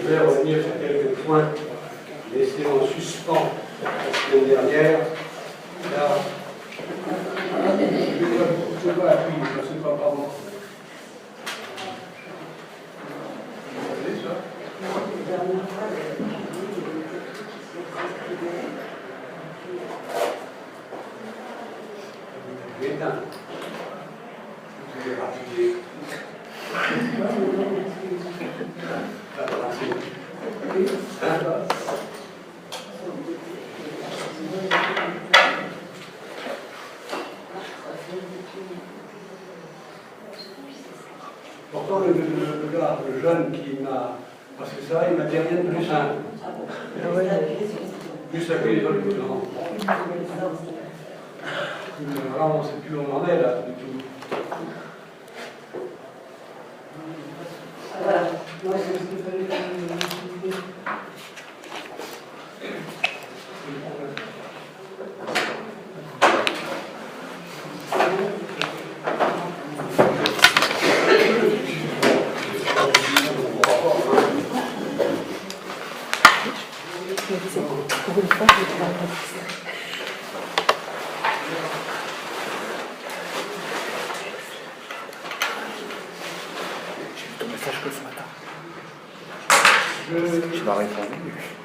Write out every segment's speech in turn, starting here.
je vais revenir sur quelques points laissés en suspens la semaine dernière. Là, je dois appuyer, je ne sais pas, pardon. Vous avez ça? Je vais éteindre. Je vais rappuyer. Pourtant, le gars, le jeune qui m'a passé ça, il m'a dit rien de plus simple. Plus appuyer les autres, non. Vraiment, on ne sait plus où on en est là, du tout. Voilà. Moi, je ne sais pas. Pour une fois, je vais pouvoir pratiquer.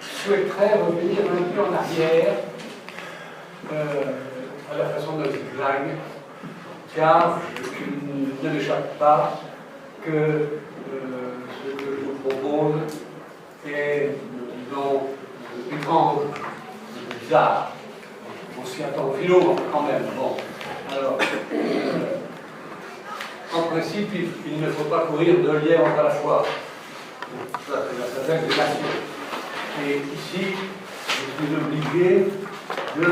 Je souhaiterais revenir un peu en arrière à la façon d'un zigzag, car il ne m'échappe pas que ce que je vous propose est, disons, étrange, bizarre. On s'y attend au philo quand même. Bon, alors, en principe, il ne faut pas courir deux lièvres à la fois. Ça, c'est la régulation. Et ici, je suis obligé de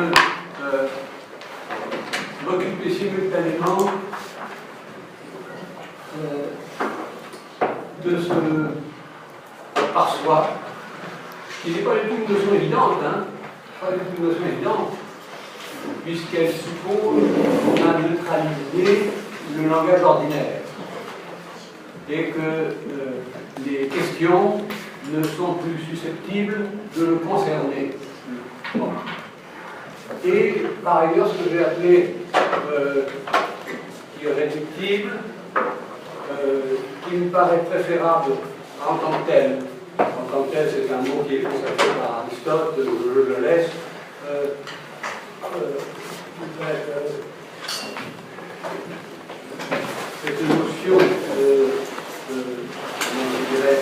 m'occuper simultanément de ce par soi, qui n'est pas du tout une notion évidente, hein, pas du tout une notion évidente, puisqu'elle suppose qu'on a neutralisé le langage ordinaire et que les questions ne sont plus susceptibles de le concerner. Bon. Et par ailleurs, ce que j'ai appelé irréductible, qui me paraît préférable en tant que tel. En tant que tel, c'est un mot qui est consacré par Aristote, je le laisse. Cette notion, je dirais,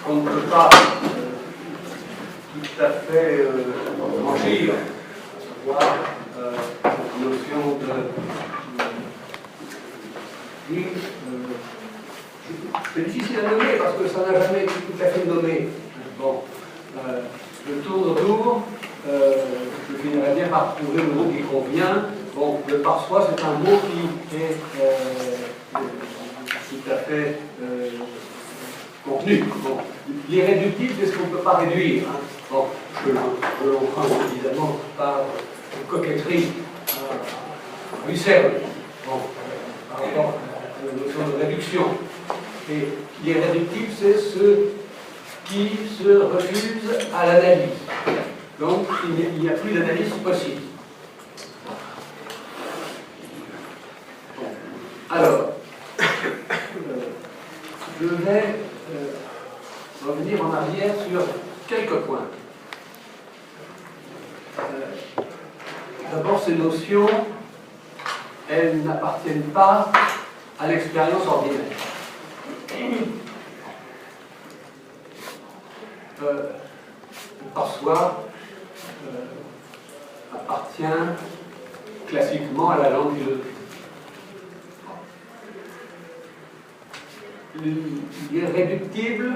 qu'on ne peut pas tout à fait franchir, à savoir la notion de c'est difficile à nommer parce que ça n'a jamais été tout à fait nommé. Bon, je tourne autour, je finirai bien par trouver le mot qui convient. Bon, le par soi, c'est un mot qui est tout à fait contenu. Bon. L'irréductible, c'est ce qu'on ne peut pas réduire. Hein. Bon, je l'emprunte évidemment par coquetterie à Husserl, bon, par rapport à la notion de réduction. Et l'irréductible, c'est ce qui se refuse à l'analyse. Donc, il n'y a plus d'analyse possible. Bon. Alors, je vais revenir en arrière sur quelques points. D'abord, ces notions, elles n'appartiennent pas à l'expérience ordinaire. Par soi, appartient classiquement à la langue philosophique. L'irréductible,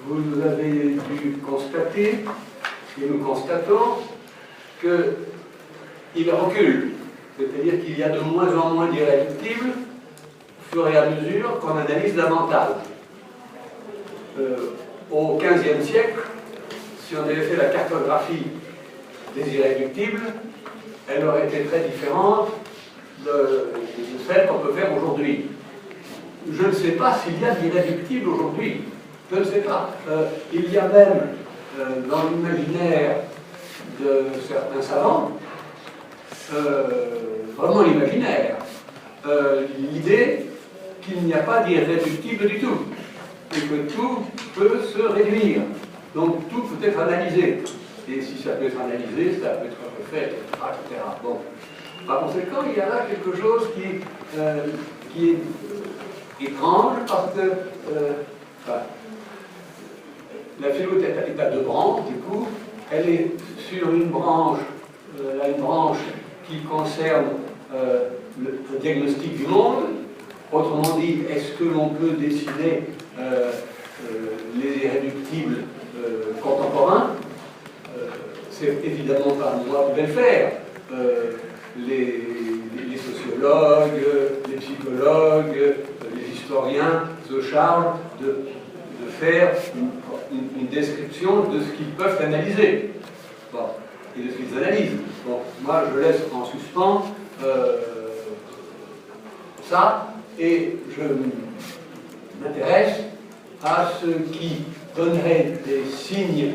vous avez dû constater, et nous constatons, qu'il recule. C'est-à-dire qu'il y a de moins en moins d'irréductibles au fur et à mesure qu'on analyse davantage. Au XVe siècle, si on avait fait la cartographie des irréductibles, elle aurait été très différente de celle qu'on peut faire aujourd'hui. je ne sais pas s'il y a d'irréductible aujourd'hui. Je ne sais pas. Il y a même dans l'imaginaire de certains savants, vraiment imaginaire, l'idée qu'il n'y a pas d'irréductible du tout, et que tout peut se réduire. Donc tout peut être analysé. Et si ça peut être analysé, ça peut être refait, etc. Bon. Par conséquent, il y a là quelque chose qui est étrange, parce que la philo est à deux branches, du coup. Elle est sur une branche, qui concerne le diagnostic du monde. Autrement dit, est-ce que l'on peut dessiner les irréductibles contemporains? C'est évidemment pas moi qui vais le faire. Les sociologues, les psychologues, les historiens se chargent de faire une description de ce qu'ils peuvent analyser. Bon, et de ce qu'ils analysent. Bon, moi je laisse en suspens ça, et je m'intéresse à ce qui donnerait des signes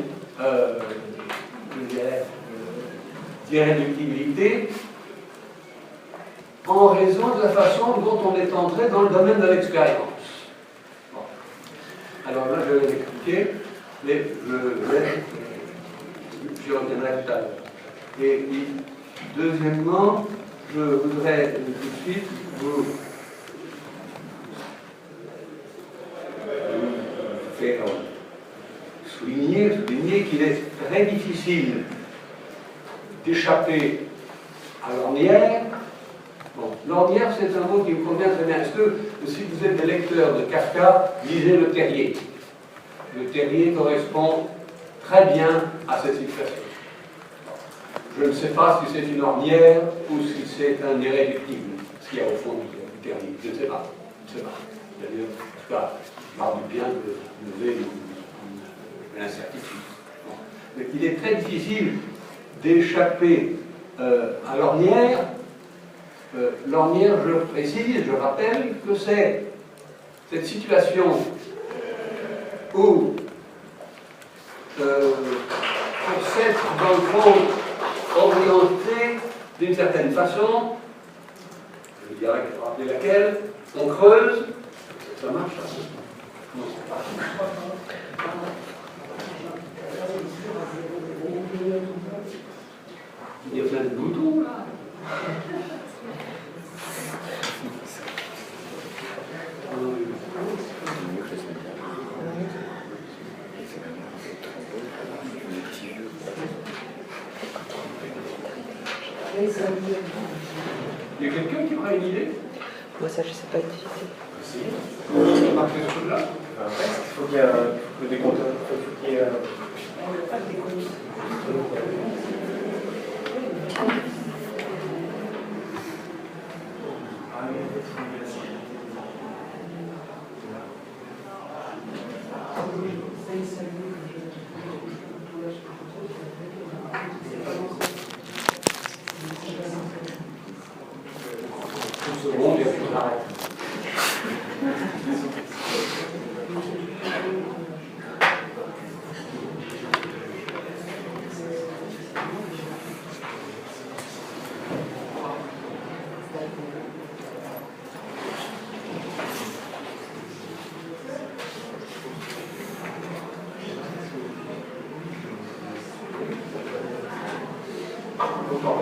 d'irréductibilité en raison de la façon dont on est entré dans le domaine de l'expérience. Bon. Alors là, je vais l'expliquer, mais j'y reviendrai tout à l'heure. Et deuxièmement, je voudrais tout de suite vous faire souligner qu'il est très difficile d'échapper à l'ornière. Bon, l'ornière, c'est un mot qui me convient très bien. Est-ce que, si vous êtes des lecteurs de Kafka, lisez Le Terrier. Le Terrier correspond très bien à cette situation. Je ne sais pas si c'est une ornière ou si c'est un irréductible, ce qu'il y a au fond du Terrier. Je ne sais pas. D'ailleurs, en tout cas, je parle bien de lever l'incertitude. Bon. Mais il est très difficile d'échapper à l'ornière. L'ornière, je précise, je rappelle que c'est cette situation où, pour s'être dans le fond orienté d'une certaine façon, je dirais, rappeler laquelle, on creuse, ça marche ça? Non, c'est pas. Il y a plein de boutons là. Il y a quelqu'un qui aura une idée? Moi, ça, je ne sais pas être difficile. Si. On va marquer ce truc-là. Il faut qu'il y ait le décompteur. Il faut qu'il y ait. On ne peut pas le décompter.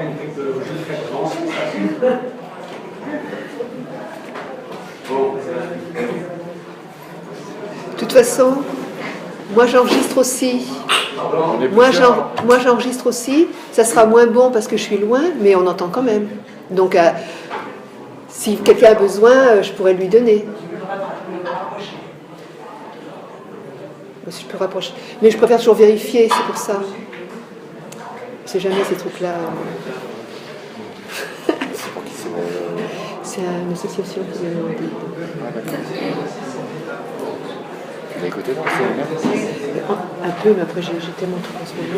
Une technologie très avancée, bon. De toute façon, moi j'enregistre aussi. Moi j'enregistre aussi. Ça sera moins bon parce que je suis loin, mais on entend quand même. Donc si quelqu'un a besoin, je pourrais lui donner. Si je peux rapprocher. Mais je préfère toujours vérifier, c'est pour ça. Je ne sais jamais ces trucs-là. C'est une association qui m'a demandé. Tu l'as écouté, non? C'est bien. Un peu, mais après j'ai tellement de trucs en ce moment.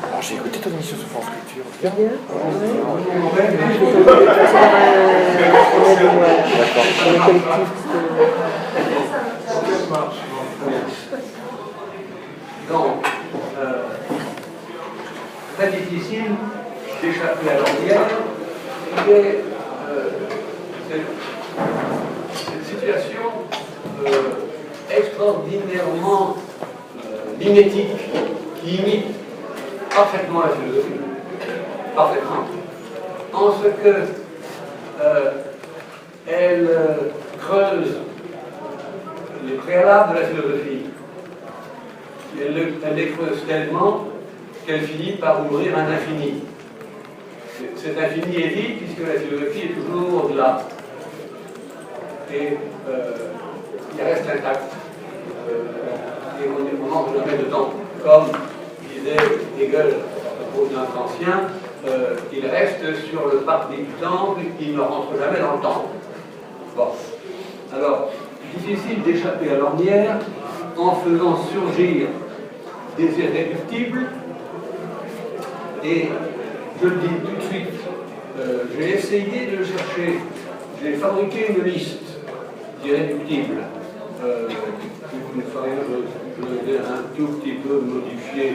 Alors, j'ai écouté ton émission sur France Culture. Bien. Ouais. D'accord. Sur le collectif. Donc, très difficile d'échapper à l'ornière. Il est cette situation extraordinairement mimétique qui imite parfaitement la philosophie, parfaitement, en ce que elle creuse les préalables de la philosophie. Elle les creuse tellement qu'elle finit par ouvrir un infini. Cet infini est vide puisque la philosophie est toujours au-delà. Et il reste intact. Et on n'entre jamais dedans. Comme disait Hegel à propos d'un ancien, il reste sur le parvis du temple, il ne rentre jamais dans le temple. Bon. Alors, difficile d'échapper à l'ornière en faisant surgir des irréductibles. Et je le dis tout de suite, j'ai essayé de chercher, j'ai fabriqué une liste d'irréductibles. Je vais un tout petit peu modifier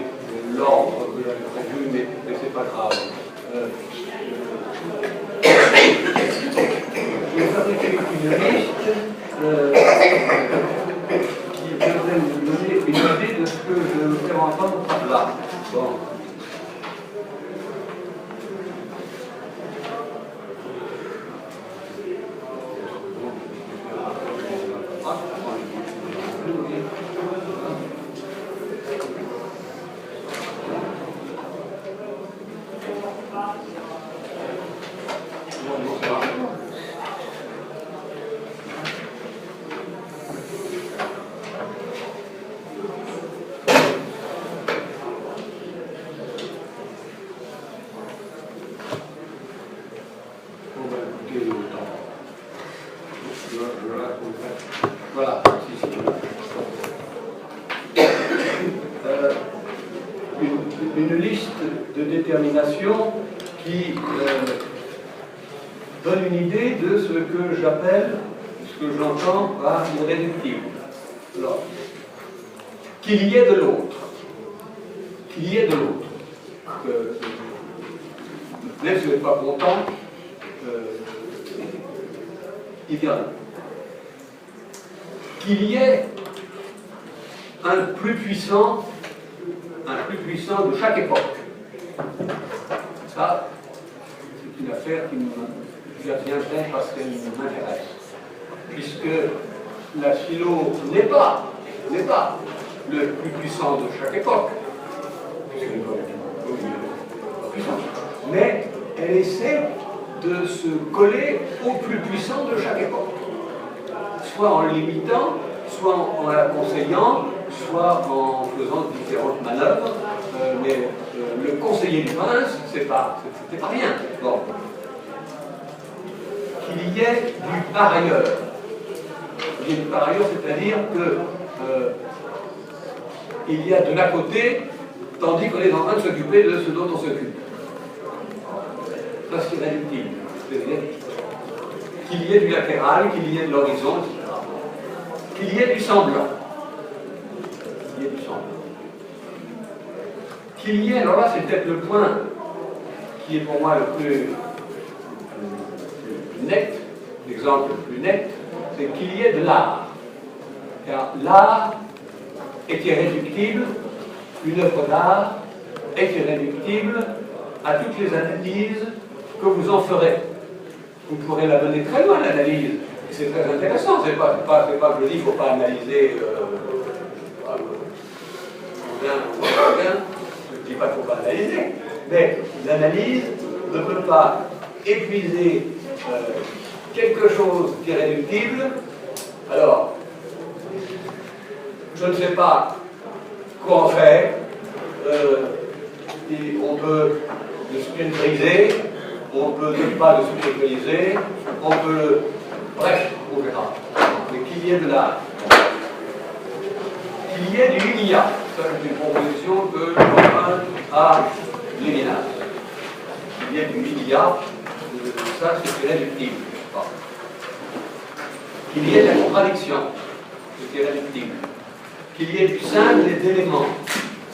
l'ordre que j'avais prévu, mais c'est pas grave. J'ai fabriqué une liste qui devrait nous donner une idée de ce que je vais faire entendre là. Bon. Voilà. Une liste de détermination qui donne une idée de ce que j'appelle, ce que j'entends par irréductible. Alors, qu'il y ait de l'autre. Qu'il y ait de l'autre. Même si vous n'êtes pas content, il y en a. Qu'il y ait un plus puissant de chaque époque. Ça, c'est une affaire qui me viendrait parce qu'elle m'intéresse. Puisque la philo n'est pas le plus puissant de chaque époque. Mais elle essaie de se coller au plus puissant de chaque époque. Soit en limitant, soit en la conseillant, soit en faisant différentes manœuvres. Mais le conseiller du prince, c'était pas rien. Bon. Qu'il y ait du par ailleurs. Il y a du par ailleurs, c'est-à-dire que il y a de l'à côté, tandis qu'on est en train de s'occuper de ce dont on s'occupe. Ça, c'est irréductible. C'est-à-dire qu'il y ait du latéral, qu'il y ait de l'horizon, etc. Qu'il y ait du semblant. Qu'il y ait, alors là, c'est peut-être le point qui est pour moi le plus net, l'exemple le plus net, c'est qu'il y ait de l'art. Car l'art est irréductible, une œuvre d'art est irréductible à toutes les analyses que vous en ferez. Vous pourrez la mener très loin, l'analyse. C'est très intéressant. C'est pas que je dis qu'il ne faut pas analyser je ne dis pas qu'il ne faut pas analyser, mais l'analyse ne peut pas épuiser quelque chose d'irréductible. Alors, je ne sais pas quoi en faire. On peut le splinteriser, on peut ne pas le splinteriser, on peut le... Bref, on verra. Mais qu'il y ait de l'art. qu'il y ait du Ilia. Ça, c'est une proposition que j'emprunte à Lévinas. Qu'il y ait du Ilia, ça, c'est irréductible. Qu'il y ait de la contradiction, c'est irréductible. Qu'il y ait du simple des éléments,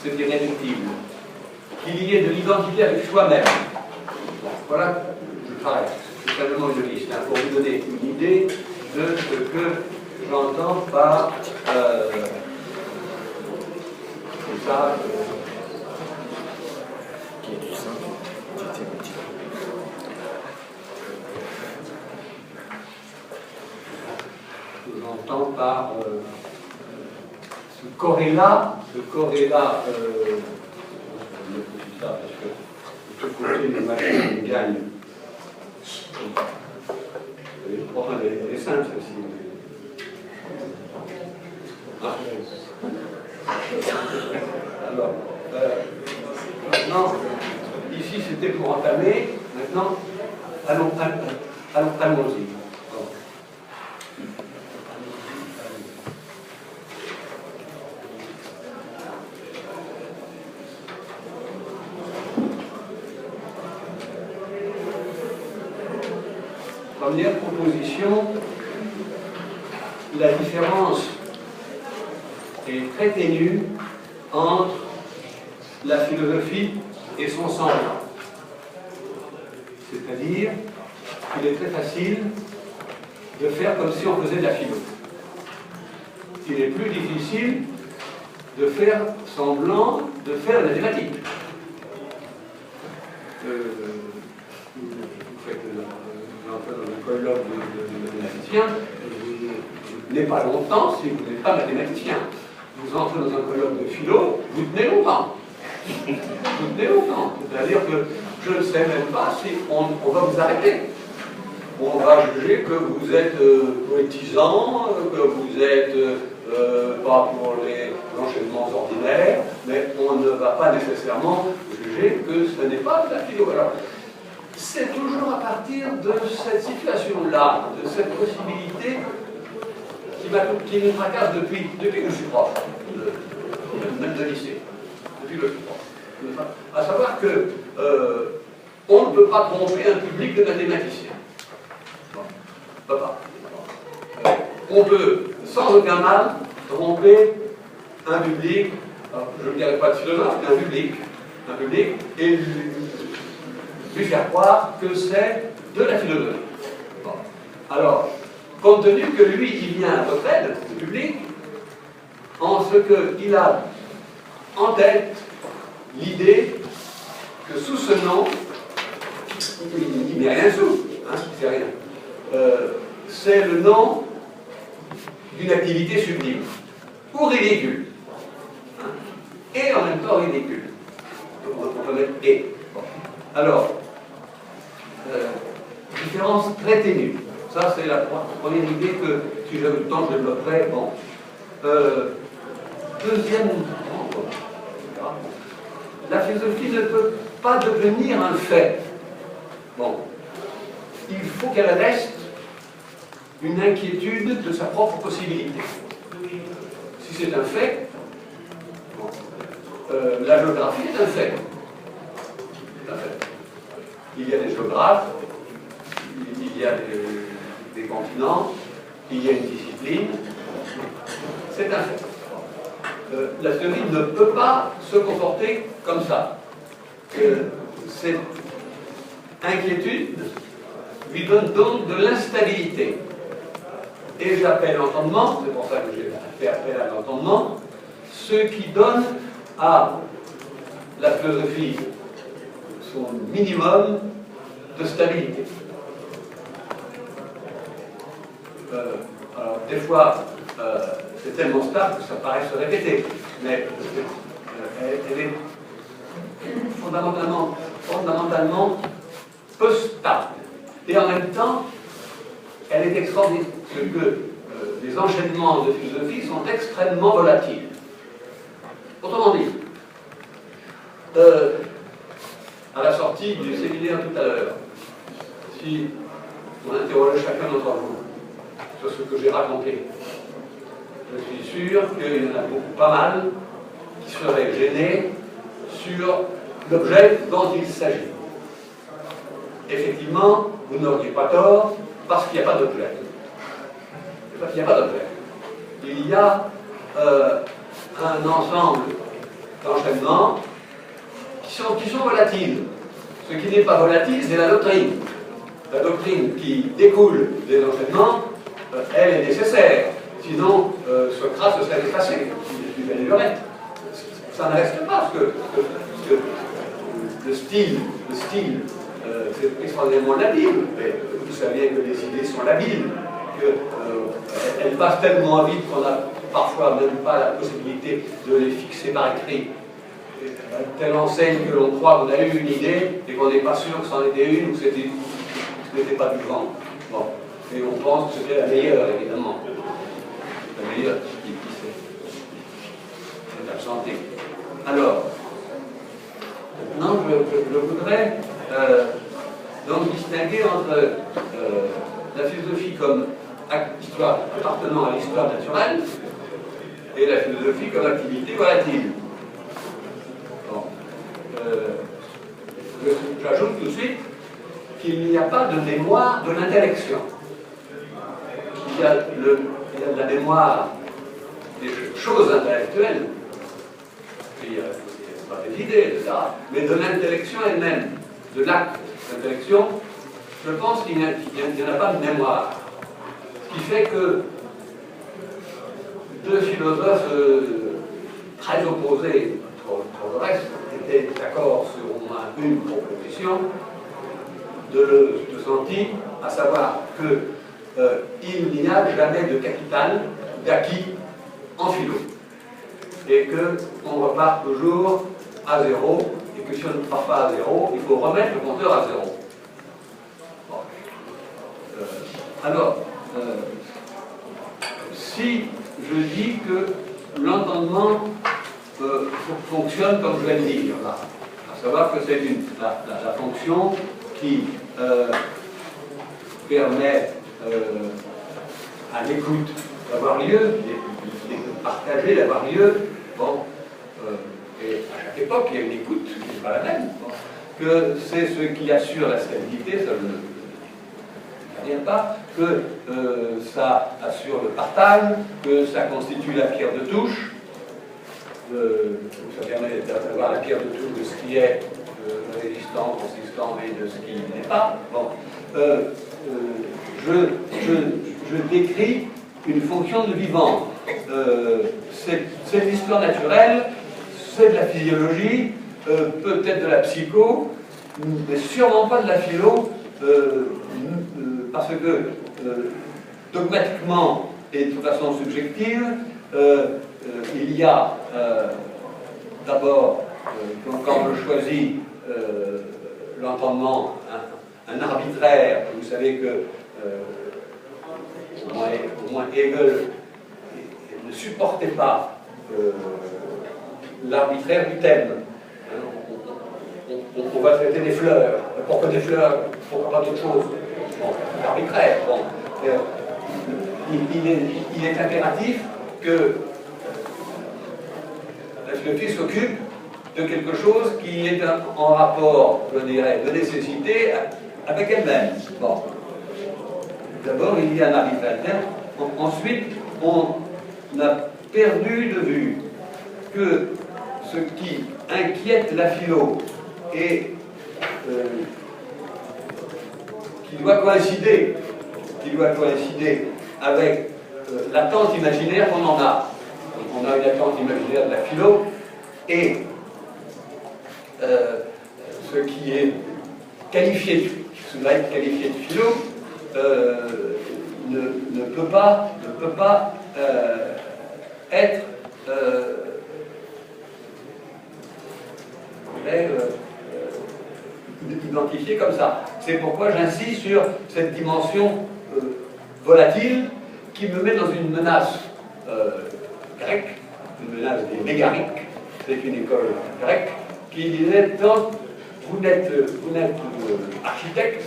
c'est irréductible. Qu'il y ait de l'identité avec soi-même. Voilà, je travaille. C'est simplement une liste, hein, pour vous donner une idée de ce que j'entends par ça. Qui est du simple, entité multiple. J'entends par ce corrélat, ça, parce que de ce côté, les machines gagnent. Enfin, elle est simple, celle-ci. Ah. Alors, maintenant, ici c'était pour entamer, maintenant, allons-y. Première proposition, la différence est très ténue entre la philosophie et son semblant. C'est-à-dire qu'il est très facile de faire comme si on faisait de la philo. Il est plus difficile de faire semblant de faire de la mathématique. Vous faites dans un colloque de mathématiciens, vous n'êtes pas longtemps si vous n'êtes pas mathématicien. Vous entrez dans un colloque de philo, vous tenez longtemps. Vous tenez longtemps. C'est-à-dire que je ne sais même pas si on va vous arrêter. On va juger que vous êtes poétisant, que vous êtes pas pour les enchaînements ordinaires, mais on ne va pas nécessairement juger que ce n'est pas de la philo. Alors, c'est toujours à partir de cette situation-là, de cette possibilité qui me tracasse depuis que je suis prof, même de lycée, depuis que je suis prof. À savoir que on ne peut pas tromper un public de mathématiciens. On ne peut pas. On peut, sans aucun mal, tromper un public, je ne dirais pas de philosophe, mais un public, et lui faire croire que c'est de la philosophie. Bon. Alors, compte tenu que lui, il vient à votre aide, le public, en ce qu'il a en tête l'idée que sous ce nom, il n'y a rien sous, hein, c'est rien. C'est le nom d'une activité sublime, ou ridicule, hein, et en même temps ridicule. On peut mettre et. Bon. Alors, différence très ténue. Ça, c'est la première idée que, si j'avais le temps, je développerais. Bon. Deuxième, la philosophie ne peut pas devenir un fait. Bon. Il faut qu'elle reste une inquiétude de sa propre possibilité. Si c'est un fait, bon, la géographie est un fait. C'est un fait. Il y a des géographes, il y a des continents, il y a une discipline. C'est un fait. La théorie ne peut pas se comporter comme ça. Cette inquiétude lui donne donc de l'instabilité. Et j'appelle l'entendement, c'est pour ça que j'ai fait appel à l'entendement, ce qui donne à la philosophie son minimum de stabilité. Alors, des fois, c'est tellement stable que ça paraît se répéter, mais elle est fondamentalement peu stable. Et en même temps, elle est extraordinaire, parce que les enchaînements de philosophie sont extrêmement volatiles. Autrement dit, à la sortie du séminaire tout à l'heure, si on interrogeait chacun d'entre vous sur ce que j'ai raconté, je suis sûr qu'il y en a beaucoup, pas mal, qui seraient gênés sur l'objet dont il s'agit. Effectivement, vous n'auriez pas tort parce qu'il n'y a pas d'objet. Parce qu'il n'y a pas d'objet. Il y a un ensemble d'enchaînements qui sont volatiles. Ce qui n'est pas volatile, c'est la doctrine. La doctrine qui découle des enchaînements, elle est nécessaire. Sinon, Socrate se serait effacé. Il aurait. Ça ne reste pas, parce que le style, c'est extraordinairement labile. Mais vous savez que les idées sont labiles, qu'elles passent tellement vite qu'on n'a parfois même pas la possibilité de les fixer par écrit. Telle enseigne que l'on croit qu'on a eu une idée et qu'on n'est pas sûr que c'en était une ou que ce n'était pas du vent. Bon. Et on pense que c'était la meilleure, évidemment. La meilleure qui s'est absentée. Alors, maintenant, je voudrais donc distinguer entre la philosophie comme histoire appartenant à l'histoire naturelle et la philosophie comme activité volatile. Bon. J'ajoute tout de suite qu'il n'y a pas de mémoire de l'intellection. Il y a de la mémoire des choses intellectuelles, il y a pas des idées, etc., mais de l'intellection elle-même, de l'acte d'intellection. Je pense qu'il n'y en a pas de mémoire. Ce qui fait que deux philosophes très opposés pour le reste étaient d'accord sur au moins une proposition de Santi, à savoir qu'il n'y a jamais de capital d'acquis en philo et qu'on repart toujours à zéro et que si on ne part pas à zéro, il faut remettre le compteur à zéro. Bon. Alors, si je dis que l'entendement fonctionne comme je vais le dire, là, à savoir que c'est la fonction qui permet à l'écoute d'avoir lieu, de partager, d'avoir lieu, bon, et à chaque époque il y a une écoute qui n'est pas la même, bon, que c'est ce qui assure la stabilité, ça ne vient pas, que ça assure le partage, que ça constitue la pierre de touche, ça permet d'avoir la pierre de touche de ce qui est résistant, consistant et de ce qui n'est pas. Bon. Je décris une fonction de vivant. C'est de l'histoire naturelle, c'est de la physiologie, peut-être de la psycho, mais sûrement pas de la philo, parce que dogmatiquement et de toute façon subjective, il y a d'abord, quand je choisis l'entendement, un arbitraire, vous savez que au moins Hegel ne supportait pas l'arbitraire du thème. On va traiter des fleurs. Pourquoi des fleurs? Pourquoi pas d'autre chose? Bon, l'arbitraire. Bon. Il est impératif que la philosophie s'occupe de quelque chose qui est en rapport, je dirais, de nécessité avec elle-même. Bon. D'abord, il y a un arbitraire. Ensuite, on a perdu de vue que ce qui inquiète la philo et qui doit coïncider avec l'attente imaginaire qu'on en a. On a une attente imaginaire de la philo et ce qui est qualifié, ce qui doit être qualifié de philo ne peut pas être identifié comme ça. C'est pourquoi j'insiste sur cette dimension volatile qui me met dans une menace grecque, une menace des mégariques. C'est une école grecque qui disait tant vous n'êtes architecte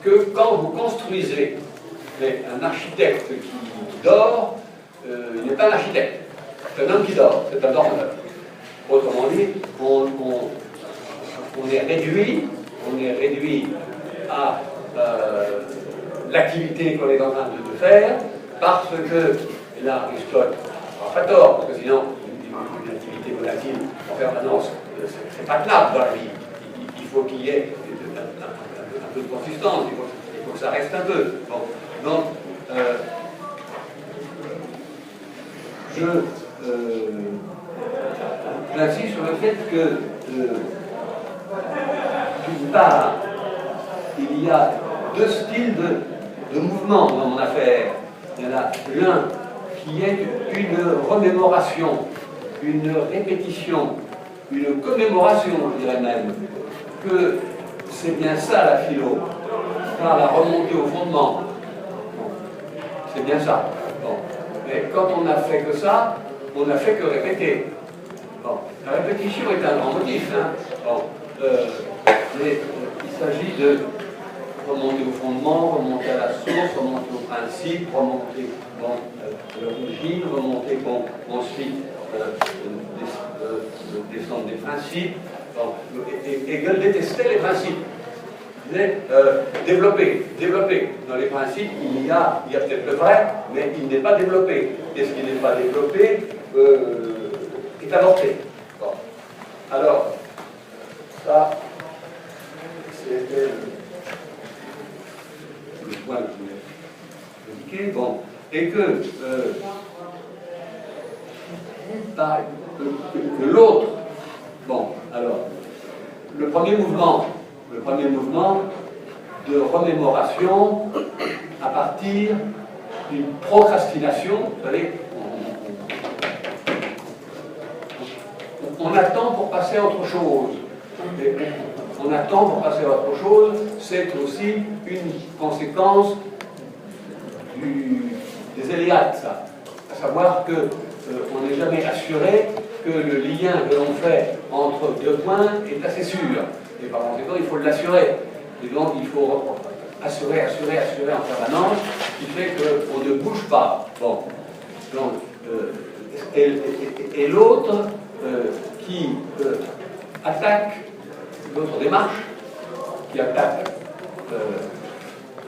que quand vous construisez. Mais un architecte qui dort il n'est pas un architecte. C'est un homme qui dort, c'est un dormeur. Autrement dit, on est réduit à l'activité qu'on est en train de faire, parce que, et là Aristote n'a pas tort, parce que sinon, une activité volatile en permanence, c'est pas tenable dans la vie. Il faut qu'il y ait un peu de consistance, il faut que ça reste un peu. Bon. Donc, j'insiste sur le fait que, d'une part, il y a deux styles de mouvement dans mon affaire. Il y en a l'un qui est une remémoration, une répétition, une commémoration, je dirais même, que c'est bien ça la philo, par la remontée au fondement. Bon. C'est bien ça. Bon. Mais quand on n'a fait que ça, on n'a fait que répéter. Bon. La répétition est un grand motif. Hein. Bon. Mais il s'agit de remonter au fondement, remonter à la source, remonter au principe, remonter à l'origine, remonter ensuite descendre des principes. Bon. Hegel détestait les principes. Mais développer. Dans les principes, il y a peut-être le vrai, mais il n'est pas développé. Et ce qui n'est pas développé est avorté. Bon. Alors, ça, c'était le point que je voulais indiquer. Bon. Et que l'autre, bon, alors, le premier mouvement de remémoration à partir d'une procrastination, vous savez, on attend pour passer à autre chose. Et on attend pour passer à autre chose, c'est aussi une conséquence des éléates, ça. À savoir que on n'est jamais assuré que le lien que l'on fait entre deux points est assez sûr. Et par conséquent, il faut l'assurer. Et donc, il faut assurer en permanence, ce qui fait qu'on ne bouge pas. Bon. Donc, et l'autre qui attaque l'autre démarche, qui attaque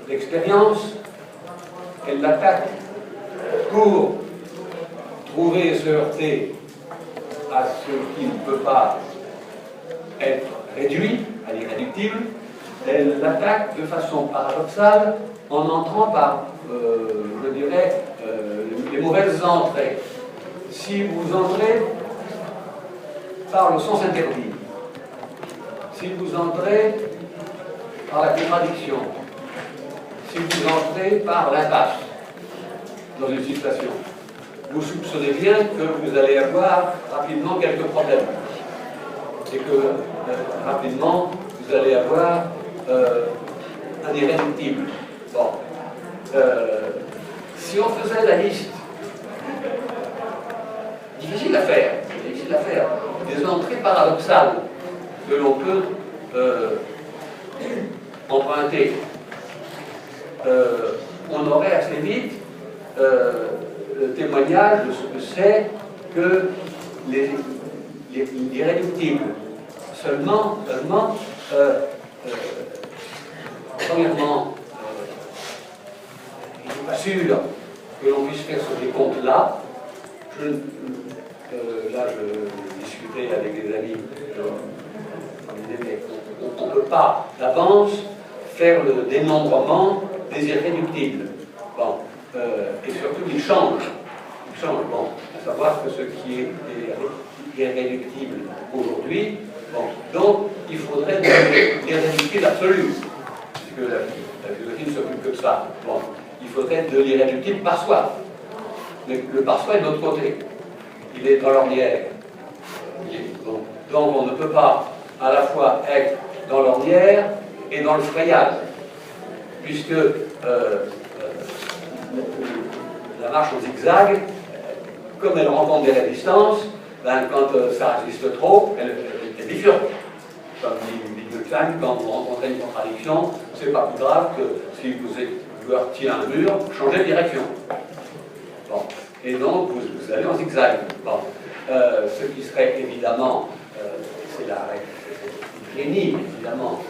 l'expérience, elle l'attaque pour trouver et se heurter à ce qui ne peut pas être réduit, à l'irréductible. Elle l'attaque de façon paradoxale en entrant par, je dirais, les mauvaises entrées. Si vous entrez par le sens interdit, si vous entrez par la contradiction, si vous entrez par l'impasse dans une situation, vous soupçonnez bien que vous allez avoir rapidement quelques problèmes et que rapidement vous allez avoir un irréductible. Bon. Si on faisait la liste, difficile à faire, des entrées paradoxales que l'on peut emprunter, on aurait assez vite le témoignage de ce que c'est que l'irréductible. Seulement, premièrement, il n'est pas sûr que l'on puisse faire ce décompte-là. Là, je discutais avec des amis, mais on ne peut pas d'avance faire le dénombrement des irréductibles. Bon. Et surtout, il change. Bon, à savoir que ce qui est irréductible aujourd'hui, bon, donc il faudrait de l'irréductible absolu, puisque la philosophie ne s'occupe que de ça. Bon, il faudrait de l'irréductible par soi. Mais le par soi est de l'autre côté. Il est dans l'ornière. Bon. Donc on ne peut pas à la fois être dans l'ornière et dans le frayage, puisque la marche au zigzag, comme elle rencontre des résistances, ben, quand ça résiste trop, elle bifurque. Comme dit Wittgenstein, quand vous rencontrez une contradiction, c'est pas plus grave que si vous heurtiez un mur, changez de direction. Bon. et donc vous allez en zigzag. Bon. Ce qui serait évidemment, c'est la règle, c'est génie, évidemment,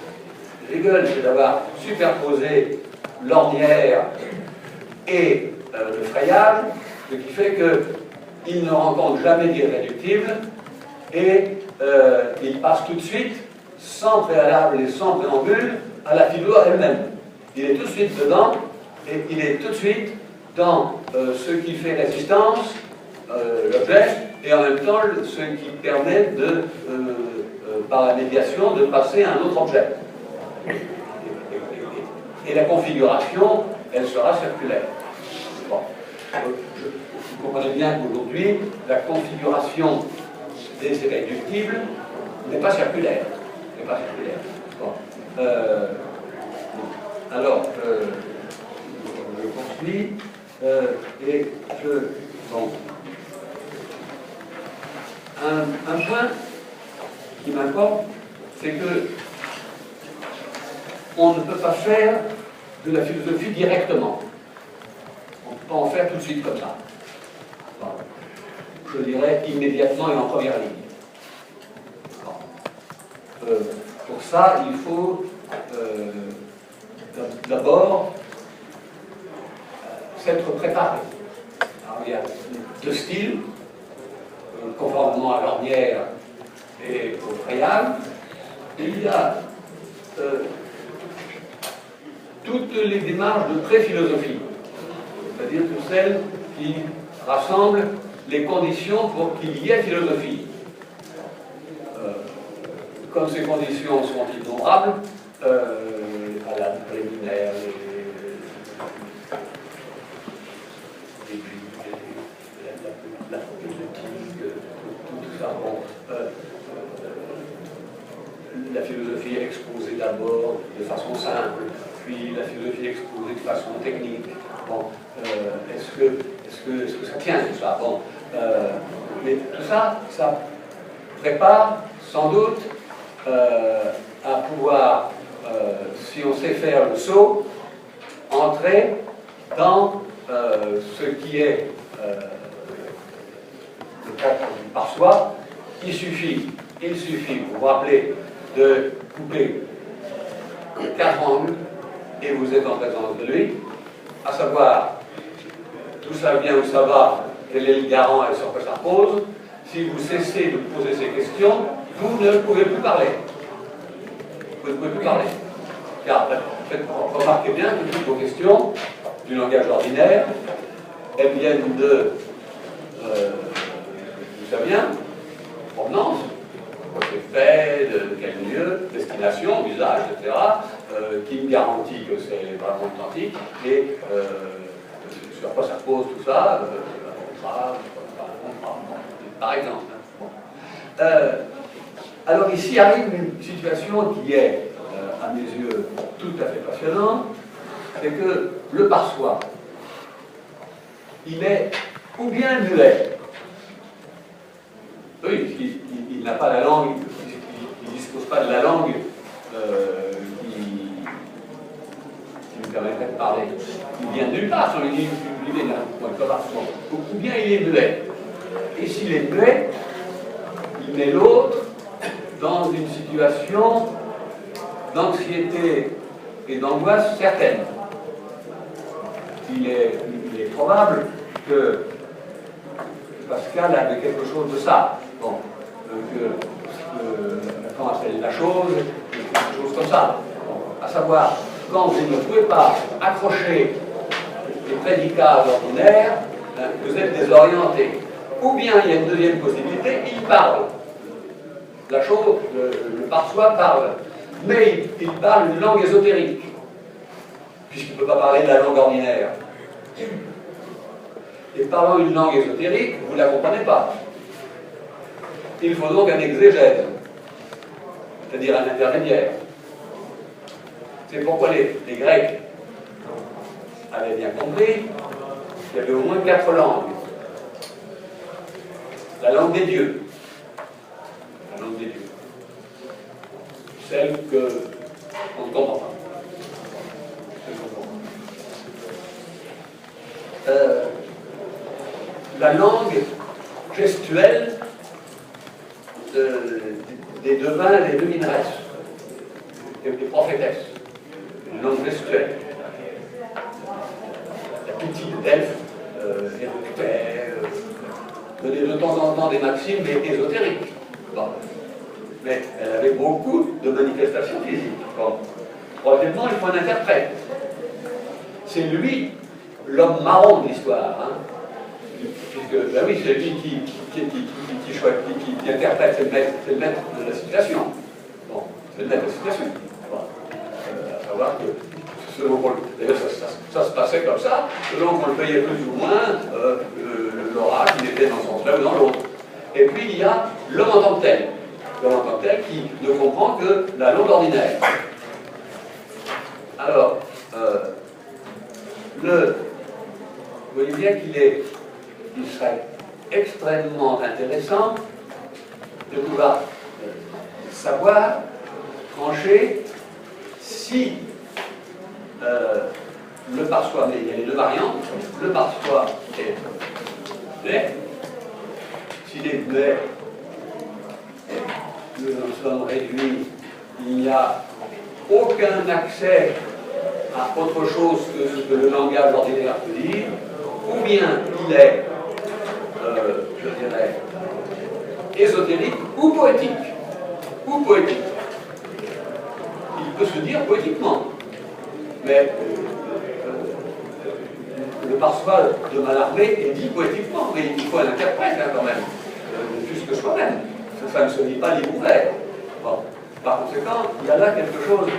Hegel, c'est d'avoir superposé l'ornière et le frayage, ce qui fait qu'il ne rencontre jamais d'irréductible et il passe tout de suite, sans préalable et sans préambule, à la philo elle-même. Il est tout de suite dedans et il est tout de suite dans ce qui fait résistance, l'objet, et en même temps ce qui permet de, par la médiation, de passer à un autre objet. Et la configuration, elle sera circulaire. Bon. Vous comprenez bien qu'aujourd'hui, la configuration des irréductibles n'est pas circulaire. N'est pas circulaire. Bon. Alors, je poursuis et je... Bon. Un point qui m'importe, c'est que on ne peut pas faire de la philosophie directement. On ne peut pas en faire tout de suite comme ça. Bon. Je dirais immédiatement et en première ligne. Bon. Pour ça, il faut d'abord s'être préparé. Alors, il y a deux styles, conformément à l'ornière et au frayage. Il y a toutes les démarches de pré-philosophie, c'est-à-dire toutes celles qui rassemblent les conditions pour qu'il y ait philosophie. Comme ces conditions sont innombrables, à la préliminaire, la politique, tout ça. Bon, la philosophie est exposée d'abord de façon simple, puis la philosophie est exposée de façon technique. Bon, est-ce que ça tient tout ça? Bon, mais tout ça, ça prépare sans doute à pouvoir, si on sait faire le saut, entrer dans ce qui est le cadre du par soi. Il suffit, vous vous rappelez, de couper 4 angles et vous êtes en présence de lui, à savoir d'où ça vient, où ça va, quel est le garant et sur quoi ça repose. Si vous cessez de poser ces questions, vous ne pouvez plus parler. Vous ne pouvez plus parler. Car remarquez bien que toutes vos questions du langage ordinaire, elles viennent de, d'où ça vient, provenance, quoi c'est fait, de quel lieu, destination, usage, etc., qui me garantit que c'est vraiment authentique, et sur quoi ça repose tout ça, par exemple. Bon. Alors ici arrive une situation qui est, à mes yeux, tout à fait passionnante, c'est que le par soi, il est ou bien muet. Oui, il n'a pas la langue, il ne dispose pas de la langue qui lui permettrait de parler. Il vient de nulle part, il est là, ou bien il est muet. Et s'il est muet, il met l'autre dans une situation d'anxiété et d'angoisse certaine. Il est probable que Pascal avait quelque chose de ça. Bon, comment appelle la chose, quelque chose comme ça. Bon, à savoir, quand vous ne pouvez pas accrocher les prédicats ordinaires, vous êtes désorienté. Ou bien il y a une deuxième possibilité, il parle. La chose, le par soi parle. Mais il parle une langue ésotérique, puisqu'il ne peut pas parler de la langue ordinaire. Et parlant une langue ésotérique, vous ne la comprenez pas. Il faut donc un exégèse, c'est-à-dire un intermédiaire. C'est pourquoi les Grecs avaient bien compris qu'il y avait au moins 4 langues. La langue des dieux. La langue des dieux. Celle qu'on ne comprend pas. la langue gestuelle des devins et des devineresses, des prophétesses, une langue gestuelle. La petite Delphes donnait de temps en temps des maximes, mais ésotériques. Bon. Mais elle avait beaucoup de manifestations physiques. Bon. Troisièmement, il faut un interprète. C'est lui, l'homme marron de l'histoire. Hein. Puisque, ben oui, c'est lui qui interprète, c'est le maître de la situation. Bon, c'est le maître de la situation. Bon. À savoir que, selon qu'on d'ailleurs, ça se passait comme ça, selon qu'on le payait plus ou moins, l'oracle, il était dans ce sens-là ou dans l'autre. Et puis, il y a l'homme en tant que tel. L'homme en tant que tel qui ne comprend que la langue ordinaire. Alors, vous voyez bien qu'il serait extrêmement intéressant de pouvoir savoir, trancher, si le par-soi, mais il y a les deux variantes, le par-soi est muet, s'il est muet, nous en sommes réduits, il n'y a aucun accès à autre chose que ce que le langage ordinaire peut dire, ou bien il est, je dirais, ésotérique ou poétique. Ou poétique. Il peut se dire poétiquement, mais le par-soi de Mallarmé est dit poétiquement, mais il faut un interprète quand même, plus que soi-même. Ça ne se dit pas libre ouvert. Bon. Par conséquent, il y a là quelque chose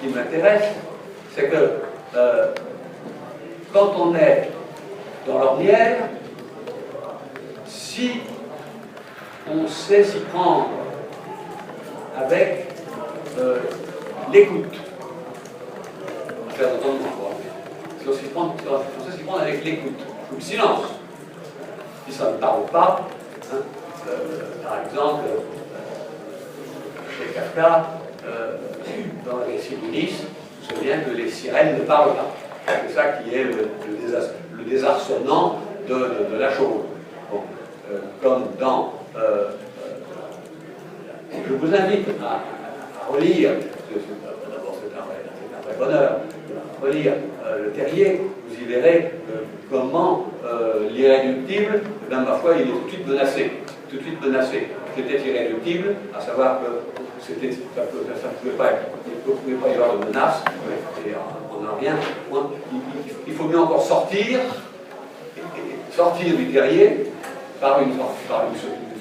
qui m'intéresse, c'est que quand on est dans l'ornière, si on sait s'y prendre avec l'écoute, faire entendement, si on sait s'y prendre avec l'écoute, ou le silence, si ça ne parle pas, hein, par exemple, chez Kafka, dans les récits d'Ulysse, on se souvient que les sirènes ne parlent pas. C'est ça qui est le désarçonnant de la chose. Bon, comme dans... je vous invite à relire, d'abord c'est un vrai bonheur, à relire Le Terrier, vous y verrez comment l'irréductible, ma foi, il est tout de suite menacé. Tout de suite menacé. C'était irréductible, à savoir que ça ne pouvait pas y avoir de menace, et on n'a rien. Il faut mieux encore sortir du terrier par une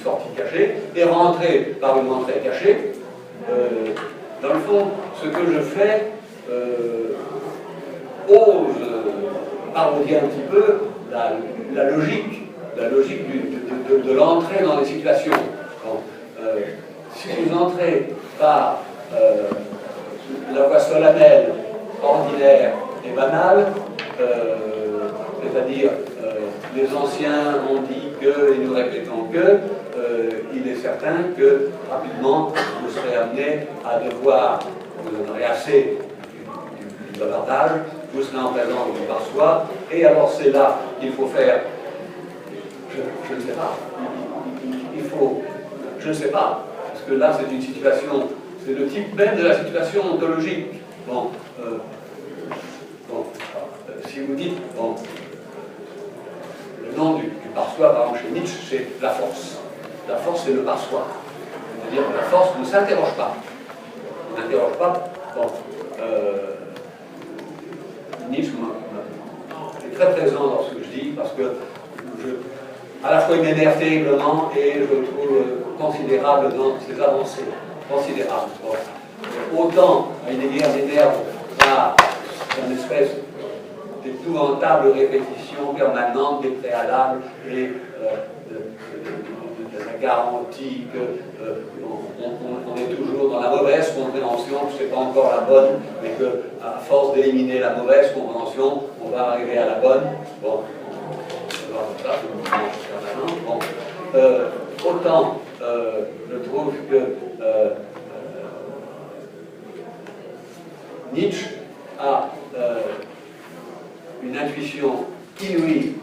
sortie cachée et rentrer par une entrée cachée. Dans le fond, ce que je fais ose parodier un petit peu la logique de l'entrée dans les situations. Bon, si vous entrez par la voie solennelle, ordinaire et banale, c'est-à-dire les anciens ont dit que, et nous répétons que, il est certain que rapidement vous serez amené à devoir, vous en aurez assez du bavardage, vous serez en présence du par-soi, et alors c'est là qu'il faut faire, je ne sais pas, il faut, je ne sais pas, parce que là c'est une situation, c'est le type même de la situation ontologique. Bon, si vous dites, bon, le nom du par-soi, par exemple chez Nietzsche, c'est la force. La force, c'est le par-soi. C'est-à-dire que la force ne s'interroge pas. Ne s'interroge pas. Bon, Nietzsche est très présent dans ce que je dis, parce que à la fois il m'énerve terriblement et je le trouve considérable dans ses avancées. Considérable. Bon. Autant Heidegger m'énerve par une espèce d'épouvantable répétition permanente des préalables et de la garantie qu'on est toujours dans la mauvaise compréhension, que ce n'est pas encore la bonne, mais qu'à force d'éliminer la mauvaise compréhension, on va arriver à la bonne. Bon, bon. Autant je trouve que Nietzsche a une intuition inouïe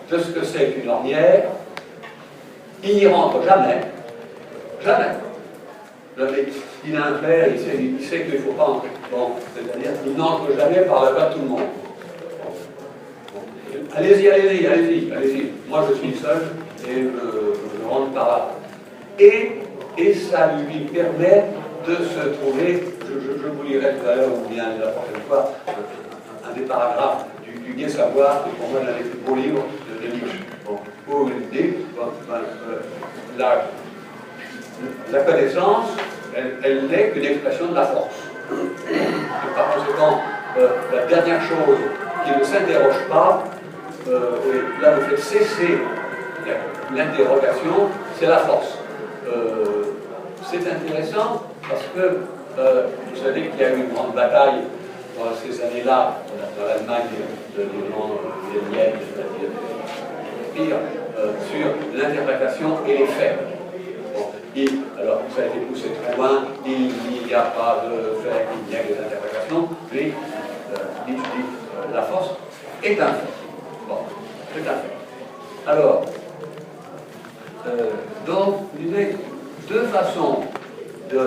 de ce que c'est qu'une ornière, il n'y rentre jamais. Jamais. Il a un père, il sait qu'il ne faut pas entrer. Bon, c'est-à-dire qu'il n'entre jamais par la bas de tout le monde. Allez-y, allez-y, allez-y, allez-y. Moi, je suis seul et je rentre par là. Et ça lui permet de se trouver, je vous lirai tout à l'heure ou bien la prochaine fois, un des paragraphes du Gai Savoir, qui pour moi l'un des plus beaux livres de Nietzsche. Bon, pour l'idée, la connaissance, elle n'est qu'une expression de la force. Et par conséquent, la dernière chose qui ne s'interroge pas, et là vous faites cesser l'interrogation, c'est la force. C'est intéressant parce que vous savez qu'il y a eu une grande bataille dans ces années-là dans l'Allemagne de l'Irlande vietnamienne, c'est-à-dire pire, sur l'interprétation et les faits. Bon. Alors, ça a été poussé très loin, il n'y a pas de faits, il n'y a que des interprétations, mais Nietzsche dit la force est un fait. Bon, c'est un fait. Alors, donc, vous disiez, deux façons de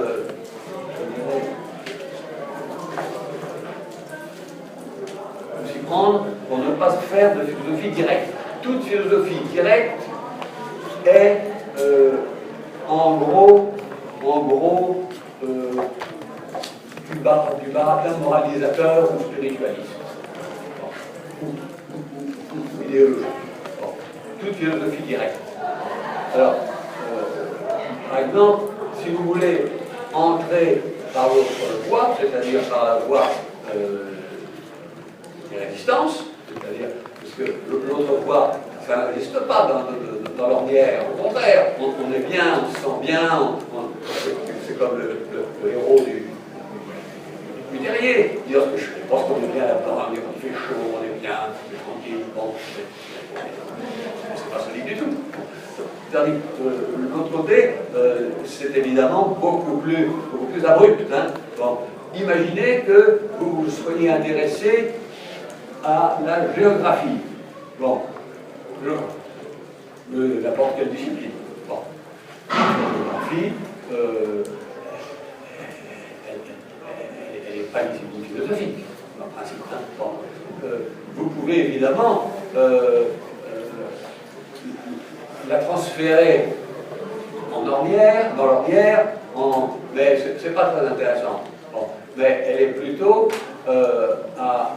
s'y prendre pour ne pas se faire de philosophie directe. Toute philosophie directe est en gros du baratin moralisateur ou spiritualiste. Ou idéologique. Bon. Toute philosophie directe. Alors, par exemple, si vous voulez entrer par l'autre voie, c'est-à-dire par la voie des résistances, c'est-à-dire, parce que l'autre voie, ça n'existe pas dans l'ornière, au contraire, on est bien, on se sent bien, c'est comme le héros du terrier, lorsqu'on est bien là-dedans, il fait chaud, on est bien, on est tranquille, bon, c'est pas solide du tout. De l'autre côté, c'est évidemment beaucoup plus abrupt. Hein. Bon. Imaginez que vous soyez intéressé à la géographie. Bon, n'importe quelle discipline. Bon. La géographie, elle n'est pas une discipline philosophique, en principe. Hein. Bon. Vous pouvez évidemment la transférer en ornière, dans l'ornière, mais c'est pas très intéressant. Bon. Mais elle est plutôt à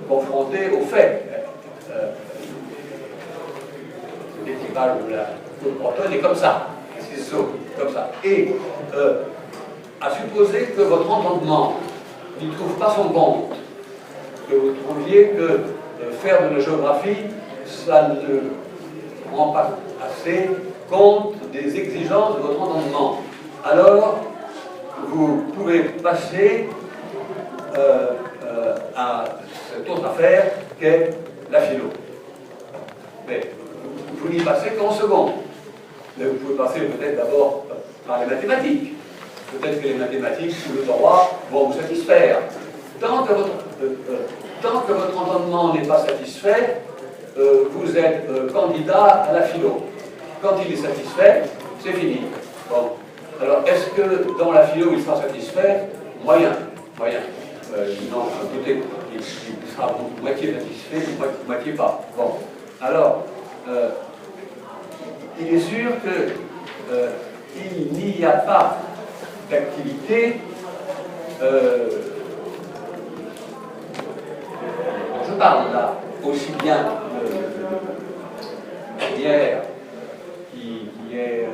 confronter aux faits. L'équipage de la protonne est comme ça, c'est comme ça. Et à supposer que votre entendement ne trouve pas son compte, que vous trouviez que faire de la géographie, ça ne rend pas assez compte des exigences de votre entendement. Alors, vous pouvez passer à cette autre affaire qu'est la philo. Mais vous n'y passez qu'en second. Mais vous pouvez passer peut-être d'abord par les mathématiques. Peut-être que les mathématiques ou le droit vont vous satisfaire. Tant que votre entendement n'est pas satisfait, vous êtes candidat à la philo. Quand il est satisfait, c'est fini. Bon. Alors, est-ce que dans la philo, il sera satisfait? Moyen. Non, écoutez, il sera moitié satisfait, moitié pas. Bon. Alors, il est sûr qu'il n'y a pas d'activité je parle là aussi bien hier qui est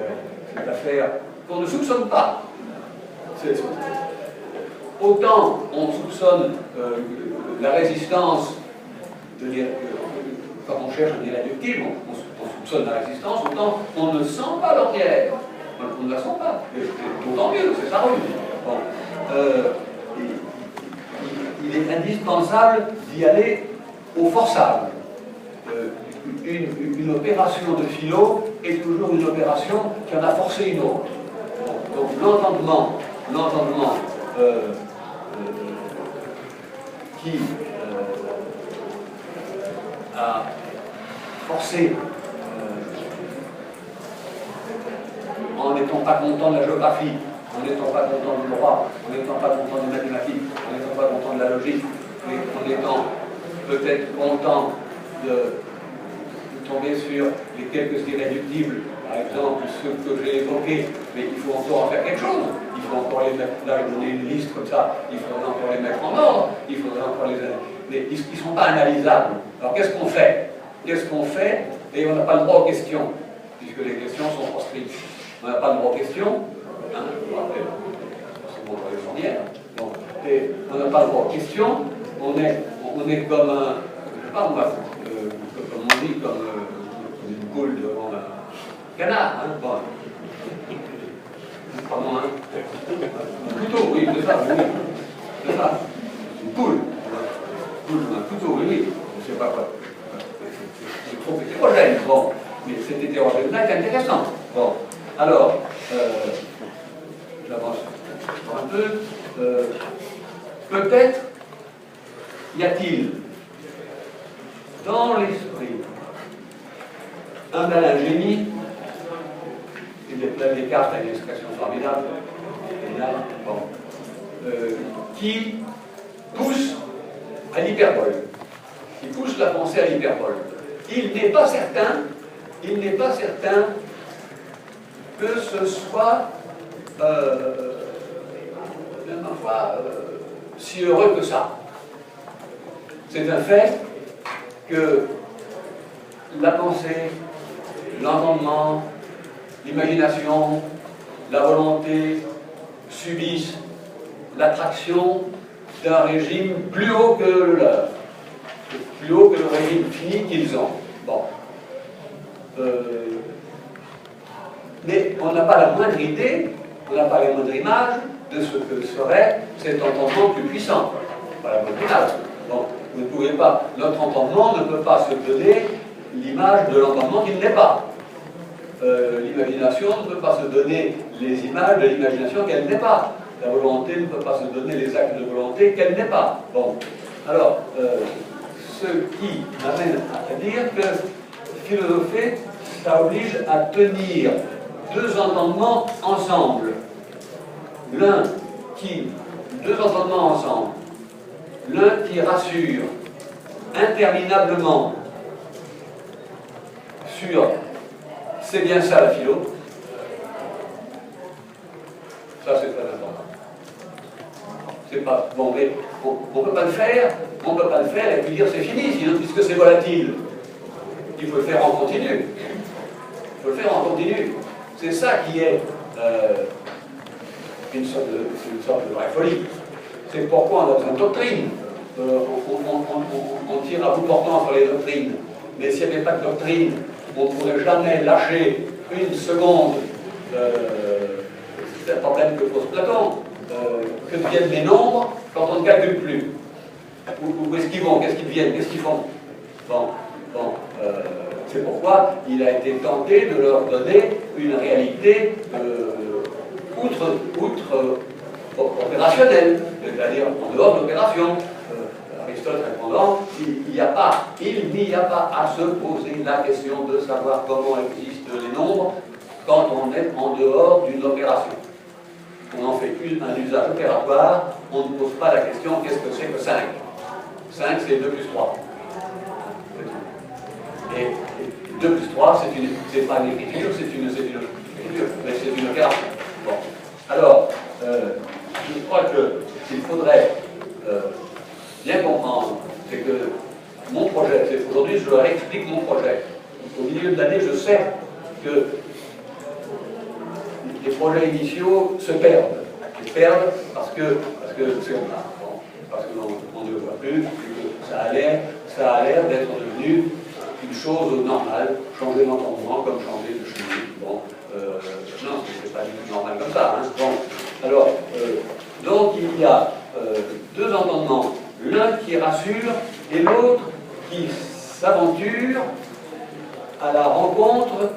cette affaire qu'on ne soupçonne pas. Autant on soupçonne la résistance, quand on cherche un irréductible, on soupçonne la résistance, autant on ne sent pas l'ornière. On ne la sent pas. D'autant mieux, c'est sa ruse. Bon. Il est indispensable d'y aller au forçable. Une opération de philo est toujours une opération qui en a forcé une autre. Bon. Donc l'entendement qui forcer, en n'étant pas content de la géographie, en n'étant pas content du droit, en n'étant pas content des mathématiques, en n'étant pas content de la logique, mais en étant peut-être content de tomber sur les quelques irréductibles, par exemple ceux que j'ai évoqués, mais il faut encore en faire quelque chose. Il faut encore les mettre, là je donnais une liste comme ça, il faudrait encore les mettre en ordre, il faudrait encore les... Mais ils ne sont pas analysables. Alors qu'est-ce qu'on fait? Qu'est-ce qu'on fait? Et on n'a pas le droit aux questions, puisque les questions sont proscrites. On n'a pas le droit aux questions, hein, je vous rappelle, c'est mon journalière. Bon, et on n'a pas le droit aux questions, on est comme un, je sais pas moi, comme on dit, comme une poule devant un canard, hein, bon. Pardon, hein. Un couteau, oui, c'est ça, oui. C'est ça. Une poule. Un couteau, oui, oui. Je ne sais pas quoi. C'est trop hétérogène. Bon. Mais cet hétérogène-là est intéressant. Bon. Alors, j'avance un peu. Peut-être y a-t-il dans l'esprit un bel ingénie, et Descartes a une expression formidable, qui pousse à l'hyperbole, qui pousse la pensée à l'hyperbole. Il n'est pas certain que ce soit même parfois si heureux que ça. C'est un fait que la pensée, l'entendement, l'imagination, la volonté subissent l'attraction d'un régime plus haut que le leur, plus haut que le régime fini qu'ils ont. Bon. Mais on n'a pas la moindre idée, on n'a pas la moindre image de ce que serait cet entendement plus puissant. Pas la moindre image. Bon, vous ne pouvez pas, notre entendement ne peut pas se donner l'image de l'entendement qu'il n'est pas. L'imagination ne peut pas se donner les images de l'imagination qu'elle n'est pas. La volonté ne peut pas se donner les actes de volonté qu'elle n'est pas. Bon. Alors, ce qui m'amène à dire que philosopher, ça oblige à tenir deux entendements ensemble. Deux entendements ensemble. L'un qui rassure interminablement sur c'est bien ça la philo. Ça c'est très important. C'est pas bon, mais on ne peut pas le faire, et puis dire c'est fini, sinon, puisque c'est volatile. Il faut le faire en continu. C'est ça qui est une sorte de vraie folie. C'est pourquoi on a besoin de doctrine. On tire à bout portant sur les doctrines. Mais s'il n'y avait pas de doctrine, on ne pourrait jamais lâcher une seconde. C'est un problème que pose Platon. Que deviennent les nombres quand on ne calcule plus? Où est-ce qu'ils vont? Qu'est-ce qu'ils deviennent? Qu'est-ce qu'ils font? C'est pourquoi il a été tenté de leur donner une réalité outre opérationnelle, c'est-à-dire en dehors de l'opération. Aristote répondant, il n'y a pas à se poser la question de savoir comment existent les nombres quand on est en dehors d'une opération. On en fait un usage opératoire, on ne pose pas la question qu'est-ce que c'est que 5. 5 c'est 2 plus 3. Et 2 plus 3, c'est pas une écriture, c'est une écriture, mais c'est une opération. Bon. Alors, je crois qu'il faudrait bien comprendre, c'est que mon projet, aujourd'hui je leur explique mon projet. Au milieu de l'année, je sais que les projets initiaux se perdent. Ils perdent parce que c'est comme ça. Bon, parce qu'on ne le voit plus, et que ça a l'air d'être devenu une chose normale, changer d'entendement comme changer de chemin. Bon, non, c'est pas du tout normal comme ça. Hein. Bon, alors, donc il y a deux entendements, l'un qui rassure et l'autre qui s'aventure à la rencontre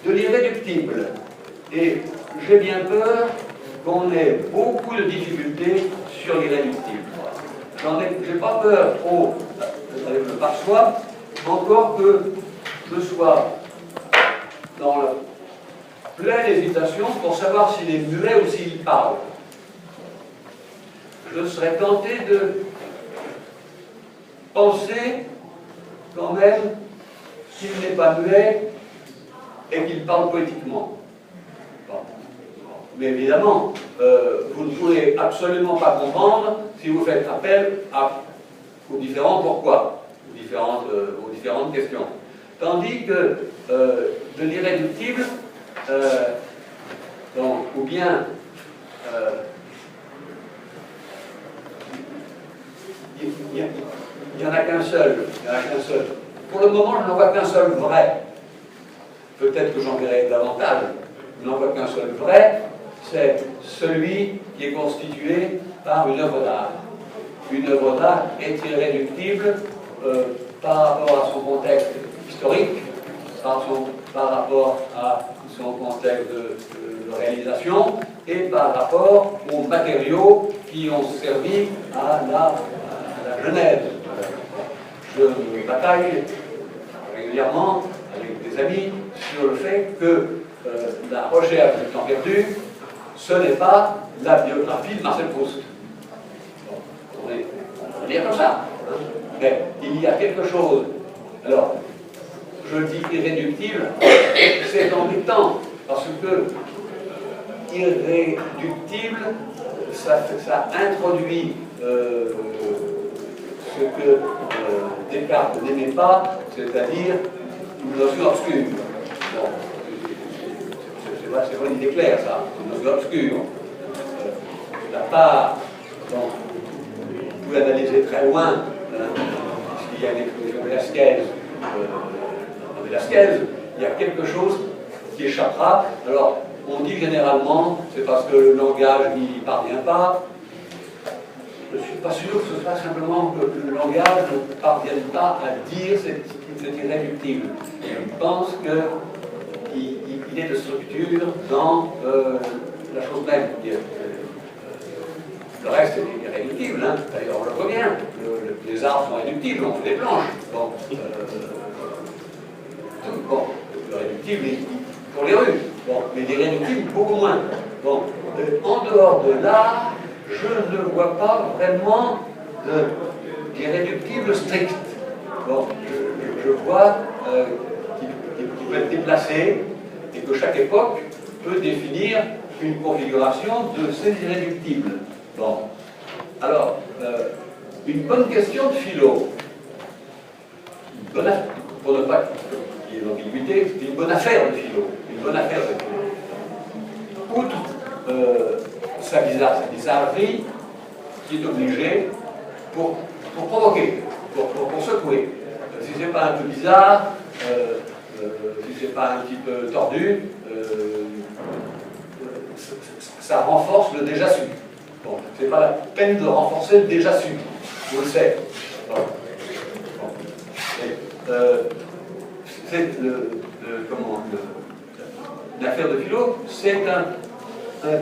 de l'irréductible. Et j'ai bien peur qu'on ait beaucoup de difficultés sur l'irréductible. J'ai pas peur trop, je le perçois, encore que je sois dans la pleine hésitation pour savoir s'il est muet ou s'il parle. Je serais tenté de penser quand même qu'il n'est pas muet et qu'il parle poétiquement. Bon. Mais évidemment, vous ne pourrez absolument pas comprendre si vous faites appel aux différents pourquoi, aux différentes questions. Tandis que de l'irréductible, ou bien il n'y en a qu'un seul. Pour le moment, je n'en vois qu'un seul vrai. Peut-être que j'en verrai davantage. Je n'en vois qu'un seul vrai. C'est celui qui est constitué par une œuvre d'art. Une œuvre d'art est irréductible par rapport à son contexte historique, par rapport à son contexte de réalisation et par rapport aux matériaux qui ont servi à la genèse. Je me bataille régulièrement avec des amis sur le fait que la recherche du temps perdu, ce n'est pas la biographie de Marcel Proust. On va dire comme ça. Hein. Mais il y a quelque chose. Alors, je dis irréductible, c'est embêtant, parce que irréductible, ça introduit ce que Descartes n'aimait pas, c'est-à-dire une notion obscure. Bon, c'est pas une idée claire, ça, une notion obscure. La part, bon, vous pouvez analyser très loin, puisqu'il y a une exposition Velázquez, il y a quelque chose qui échappera. Alors, on dit généralement, c'est parce que le langage n'y parvient pas. Je ne suis pas sûr que ce soit simplement que le langage ne parvienne pas à dire c'est irréductible. Je pense qu'il est de structure dans la chose même. Le reste est irréductible, hein. D'ailleurs on le voit bien. Les arbres sont réductibles, on fait des planches. Bon, le réductible pour les rues, bon, mais l'irréductible beaucoup moins. Bon, en dehors de l'art, je ne vois pas vraiment d'irréductible strict. Bon, je vois qu'il peut être déplacé et que chaque époque peut définir une configuration de ces irréductibles. Bon, alors, une bonne question de philo, pour ne pas qu'il y ait l'ambiguïté, une bonne affaire de philo, Outre sa bizarrerie, qui est obligée pour provoquer, pour secouer. Si c'est pas un peu bizarre, si c'est pas un petit peu tordu, ça renforce le déjà su. Bon, c'est pas la peine de renforcer le déjà su, je le sais. Bon. C'est l'affaire de philo, c'est un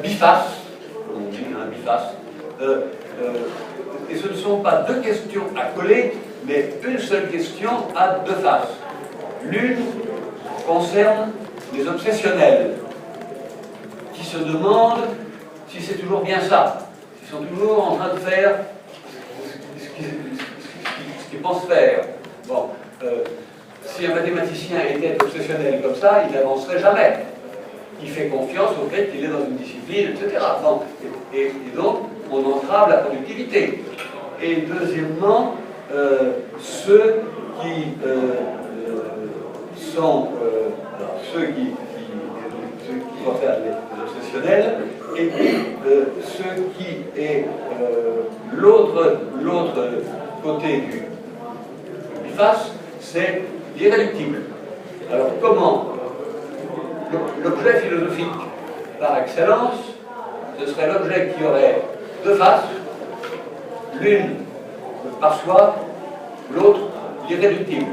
biface, on dit un biface, et ce ne sont pas deux questions à coller, mais une seule question à deux faces. L'une concerne les obsessionnels, qui se demandent si c'est toujours bien ça, s'ils sont toujours en train de faire ce qu'ils pensent faire. Bon, si un mathématicien était obsessionnel comme ça, il n'avancerait jamais. Il fait confiance au fait qu'il est dans une discipline, etc. Bon, et donc, on entrave la productivité. Et deuxièmement, ceux qui concernent les obsessionnels, et puis ce qui est l'autre côté du biface, c'est l'irréductible. Alors comment l'objet philosophique par excellence, ce serait l'objet qui aurait deux faces, l'une par soi, l'autre l'irréductible.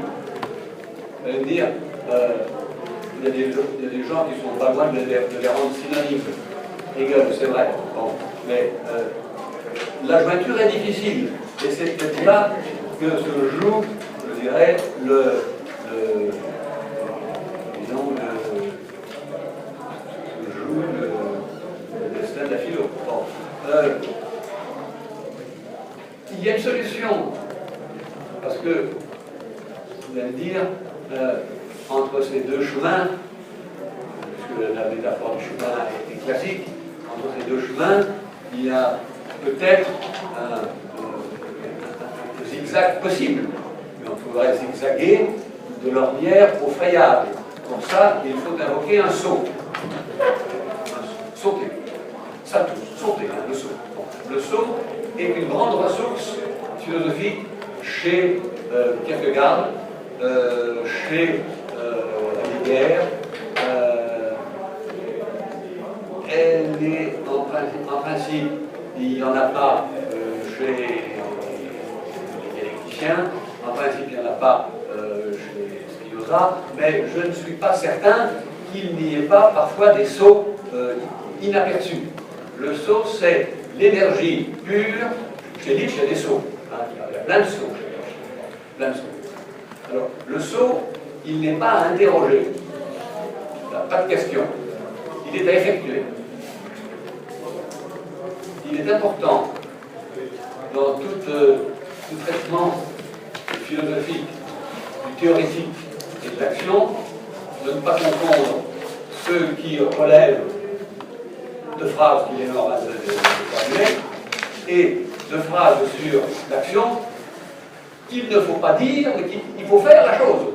Vous allez me dire, il y a des gens qui sont pas loin de les rendre synonymes. Hegel, c'est vrai. Bon. Mais la jointure est difficile. Et c'est peut-être là que se joue, je dirais, entre ces deux chemins, puisque la métaphore du chemin est classique, entre ces deux chemins, il y a peut-être un zigzag possible. Mais on pourrait zigzaguer de l'ornière au frayage. Pour ça, il faut invoquer un saut. Sauter. Ça touche. Sauter, hein, le saut. Bon. Le saut est une grande ressource philosophique chez Kierkegaard, chez Heidegger. Elle est en principe, il n'y en a pas chez les dialecticiens, en principe il n'y en a pas chez Spinoza, mais je ne suis pas certain qu'il n'y ait pas parfois des sauts inaperçus. Le saut, c'est l'énergie pure. Chez Nietzsche, il y a des sauts. Hein, il y a plein de sauts chez Nietzsche. Plein de sauts. Alors, le saut, il n'est pas à interroger. Il n'y a pas de question. Il est à effectuer. Il est important dans tout traitement philosophique, du théorétique et de l'action, de ne pas confondre ceux qui relèvent de phrases qu'il est normal de formuler et de phrases sur l'action qu'il ne faut pas dire, mais qu'il faut faire la chose.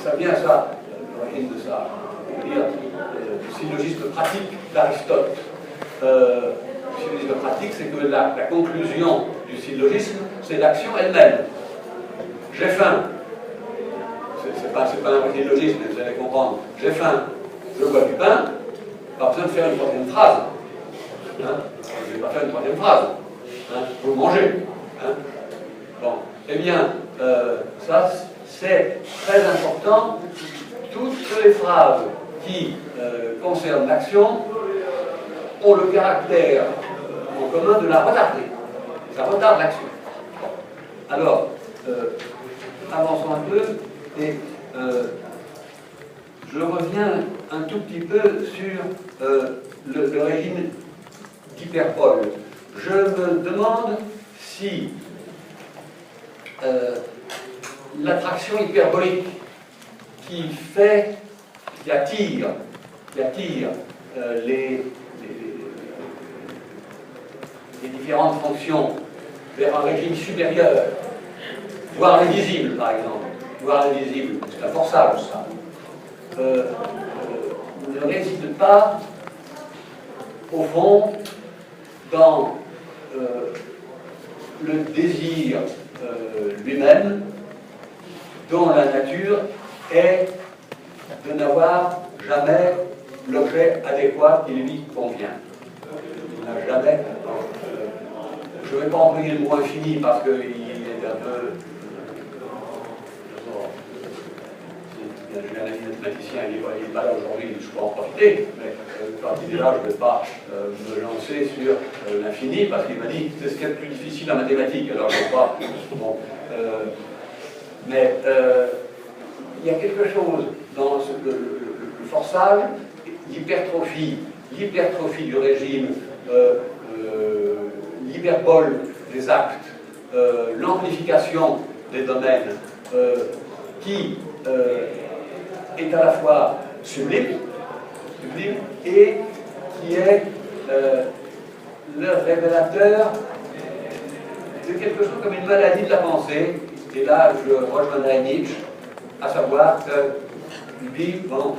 Ça vient, ça, l'origine de ça, on peut dire, le syllogisme pratique d'Aristote. Le syllogisme pratique, c'est que la conclusion du syllogisme, c'est l'action elle-même. J'ai faim. C'est pas un vrai syllogisme, vous allez comprendre. J'ai faim, je bois du pain, pas besoin de faire une troisième phrase. Hein, je ne vais pas faire une troisième phrase. Hein, vous mangez. Hein. Bon, eh bien, ça, c'est très important. Toutes les phrases qui concernent l'action ont le caractère en commun de la retarder. Ça retarde l'action. Bon. Alors, avançons un peu et je reviens un tout petit peu sur le régime d'hyperbole. Je me demande si l'attraction hyperbolique qui attire les différentes fonctions vers un régime supérieur, voire l'invisible par exemple, voire l'invisible, c'est un forçage ça, ne réside pas au fond dans le désir lui-même dont la nature est de n'avoir jamais l'objet adéquat qui lui convient. Il n'a jamais. Je ne vais pas employer le mot infini parce qu'il est un peu. J'ai un ami mathématicien, il n'est pas là aujourd'hui, je peux en profiter, mais quand il est là, je ne vais pas me lancer sur l'infini parce qu'il m'a dit c'est ce qui est le plus difficile en mathématiques, alors je ne sais pas. Bon, mais il y a quelque chose dans le forçage, l'hypertrophie du régime, l'hyperbole des actes, l'amplification des domaines, qui est à la fois sublime et qui est le révélateur de quelque chose comme une maladie de la pensée. Et là, je rejoindrai Nietzsche, à savoir que lui, bon,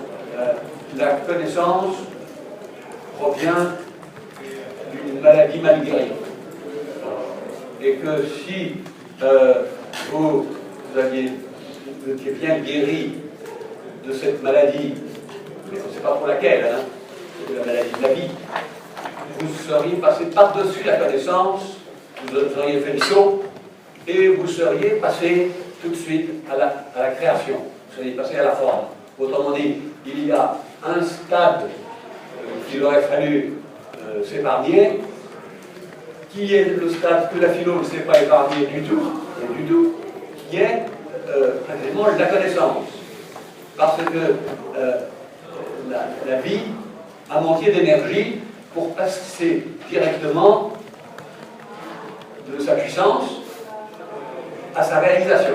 la connaissance provient d'une maladie mal guérie. Et que si vous étiez bien guéri de cette maladie, mais on ne sait pas pour laquelle, hein, c'est la maladie de la vie, vous seriez passé par-dessus la connaissance, vous auriez fait le saut, et vous seriez passé tout de suite à la création, vous seriez passé à la forme. Autrement dit, il y a un stade qu'il aurait fallu s'épargner, qui est le stade que la philo ne s'est pas épargné du tout, qui est précisément la connaissance. Parce que la vie a manqué d'énergie pour passer directement de sa puissance à sa réalisation.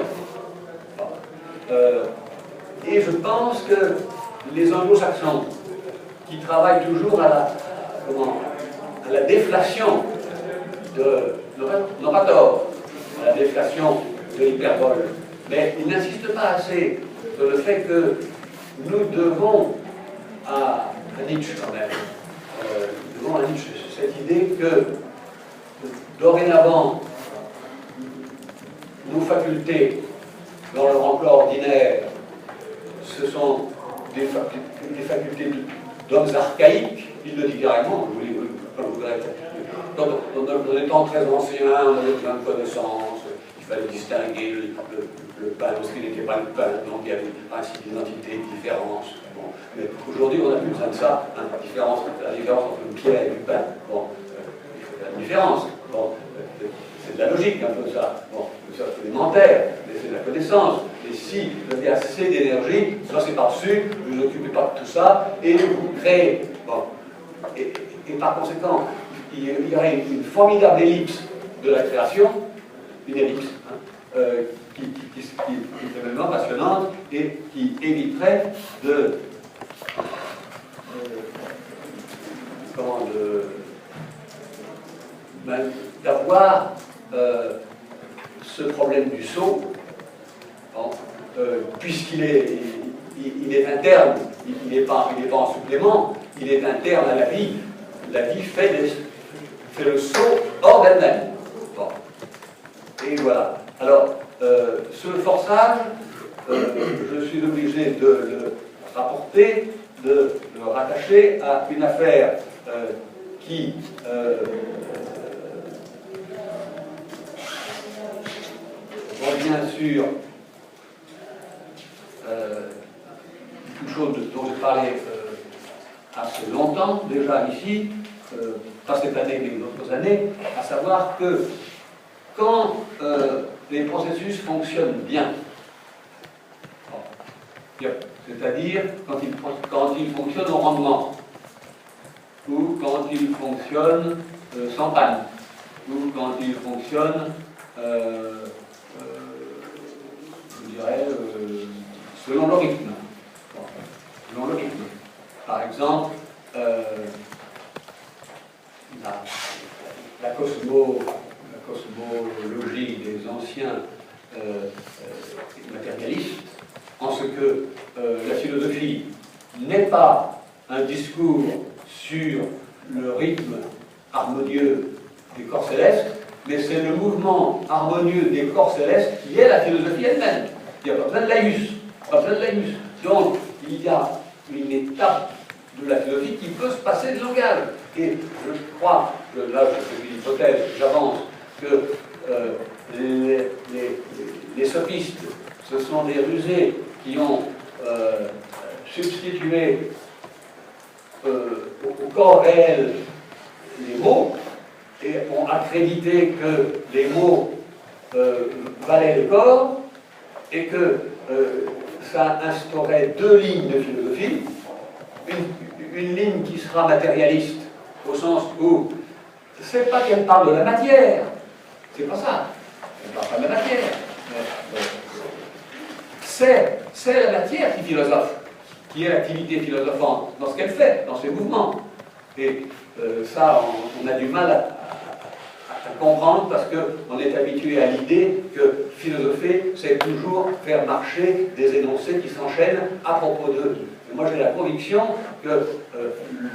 Et je pense que les anglo-saxons, qui travaillent toujours à la déflation n'ont pas tort, à la déflation de l'hyperbole, mais ils n'insistent pas assez sur le fait que nous devons à Nietzsche quand même, nous devons à Nietzsche cette idée que dorénavant, nos facultés dans leur emploi ordinaire, ce sont des facultés d'hommes archaïques, il le dit carrément, dans les temps très anciens, on avait besoin de connaissances, il fallait distinguer le pain, parce qu'il n'était pas le pain, donc il y avait ainsi d'identité, de différence. Bon. Mais aujourd'hui, on n'a plus besoin de ça, hein, la différence entre une pierre et du pain. Bon, la différence, bon, c'est de la logique un peu ça. Bon, c'est élémentaire, mais c'est de la connaissance. Et si vous avez assez d'énergie, ça c'est par-dessus, vous ne vous occupez pas de tout ça, et vous créez. Bon. Et par conséquent, il y aurait une formidable ellipse de la création, une ellipse, hein, qui est vraiment passionnante et qui éviterait d'avoir ce problème du saut, bon, puisqu'il est interne, il n'est pas en supplément, il est interne à la vie. La vie fait le saut hors d'elle-même. Bon. Et voilà. Alors, ce forçage, je suis obligé de le rapporter, de le rattacher à une affaire qui revient sur une chose dont j'ai parlé assez longtemps déjà ici, pas cette année mais d'autres années, à savoir que quand les processus fonctionnent bien, c'est-à-dire quand ils fonctionnent au rendement, ou quand ils fonctionnent sans panne, ou quand ils fonctionnent, je dirais, selon le rythme. Bon, selon le rythme. Par exemple, la cosmologie des anciens matérialistes, en ce que la philosophie n'est pas un discours sur le rythme harmonieux des corps célestes, mais c'est le mouvement harmonieux des corps célestes qui est la philosophie elle-même. Il n'y a pas besoin de laïus. Pas besoin de laïus. Donc, il y a une étape de la philosophie qui peut se passer de langage. Et je crois, là je fais une hypothèse, j'avance, que les sophistes, ce sont des rusés qui ont substitué au corps réel les mots et ont accrédité que les mots valaient le corps et que ça instaurait deux lignes de philosophie, une ligne qui sera matérialiste au sens où c'est pas qu'elle parle de la matière, c'est pas ça, elle parle pas de la matière, c'est la matière qui philosophe, qui est l'activité philosophante dans ce qu'elle fait, dans ses mouvements. Et ça, on a du mal à comprendre parce qu'on est habitué à l'idée que philosopher, c'est toujours faire marcher des énoncés qui s'enchaînent à propos d'eux. Et moi, j'ai la conviction que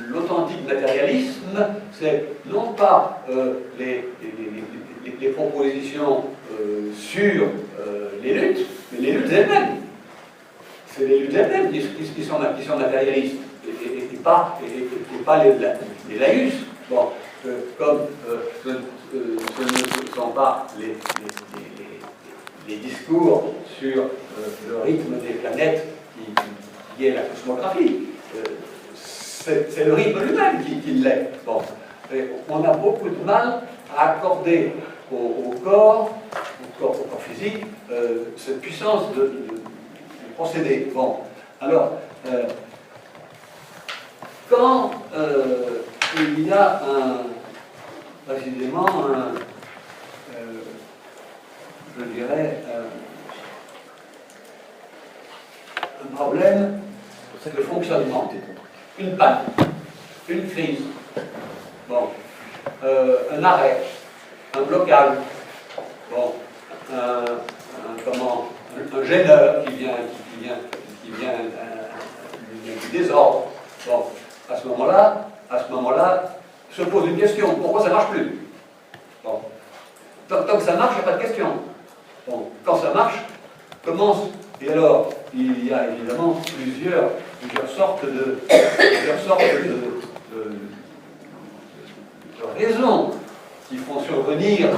l'authentique matérialisme, c'est non pas les propositions sur les luttes, mais les luttes elles-mêmes. C'est les luttes elles-mêmes qui sont matérialistes, et pas les laïus. Bon, comme ce ne sont pas les discours sur le rythme des planètes qui est la cosmographie. C'est le rythme lui-même qui l'est. Bon. On a beaucoup de mal à accorder au corps physique, cette puissance de procéder. Bon. Alors, quand il y a précisément je dirais, un problème de fonctionnement, une panne, une crise, bon, un arrêt, un blocage, bon, un gêneur qui vient du désordre. Bon, à ce moment-là, se pose une question, pourquoi ça ne marche plus? Bon. Tant que ça marche, il n'y a pas de question. Bon. Quand ça marche, commence. Et alors, il y a évidemment plusieurs sortes de raisons qui font survenir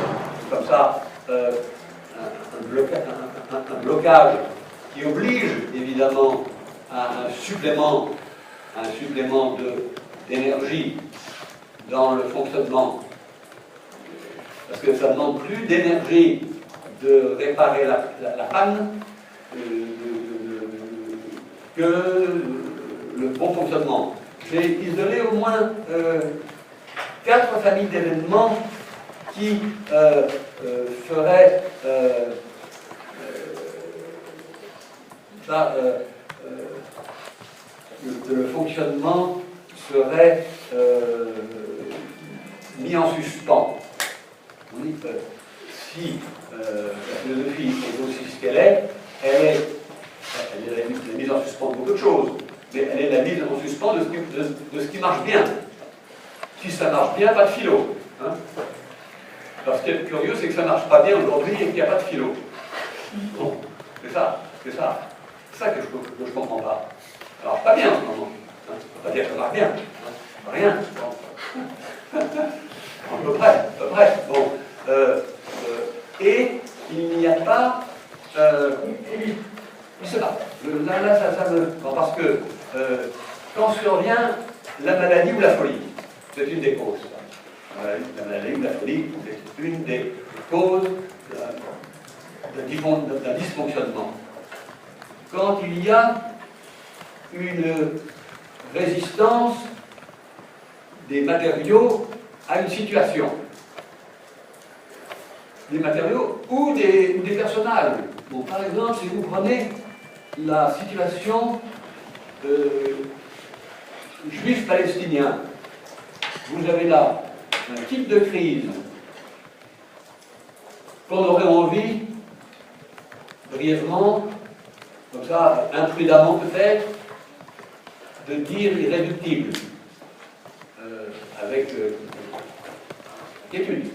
comme ça un blocage qui oblige évidemment à un supplément d'énergie dans le fonctionnement. Parce que ça ne demande plus d'énergie de réparer la panne que le bon fonctionnement. J'ai isolé au moins 4 familles d'événements qui feraient le fonctionnement serait mis en suspens. On dit que si la philosophie est aussi ce qu'elle est, elle est la mise en suspens de beaucoup de choses, mais elle est la mise en suspens de ce qui marche bien. Si ça marche bien, pas de philo. Hein. Alors ce qui est curieux, c'est que ça ne marche pas bien aujourd'hui et qu'il n'y a pas de philo. Bon, c'est ça que je ne comprends pas. Ça marche pas bien en ce moment. Hein. Ça ne veut pas dire que ça marche bien. Hein. Rien. Bon. À peu près. Bon. Et il n'y a pas... je ne sais pas. Là, ça me... Bon, parce que quand survient la maladie ou la folie, c'est une des causes. La maladie ou la folie, c'est une des causes d'un dysfonctionnement. Quand il y a une résistance des matériaux à une situation, des matériaux ou des personnages. Bon, par exemple, si vous prenez la situation juif palestinien, vous avez là un type de crise qu'on aurait envie, brièvement, comme ça, imprudemment peut-être, de dire irréductible, avec quiétude.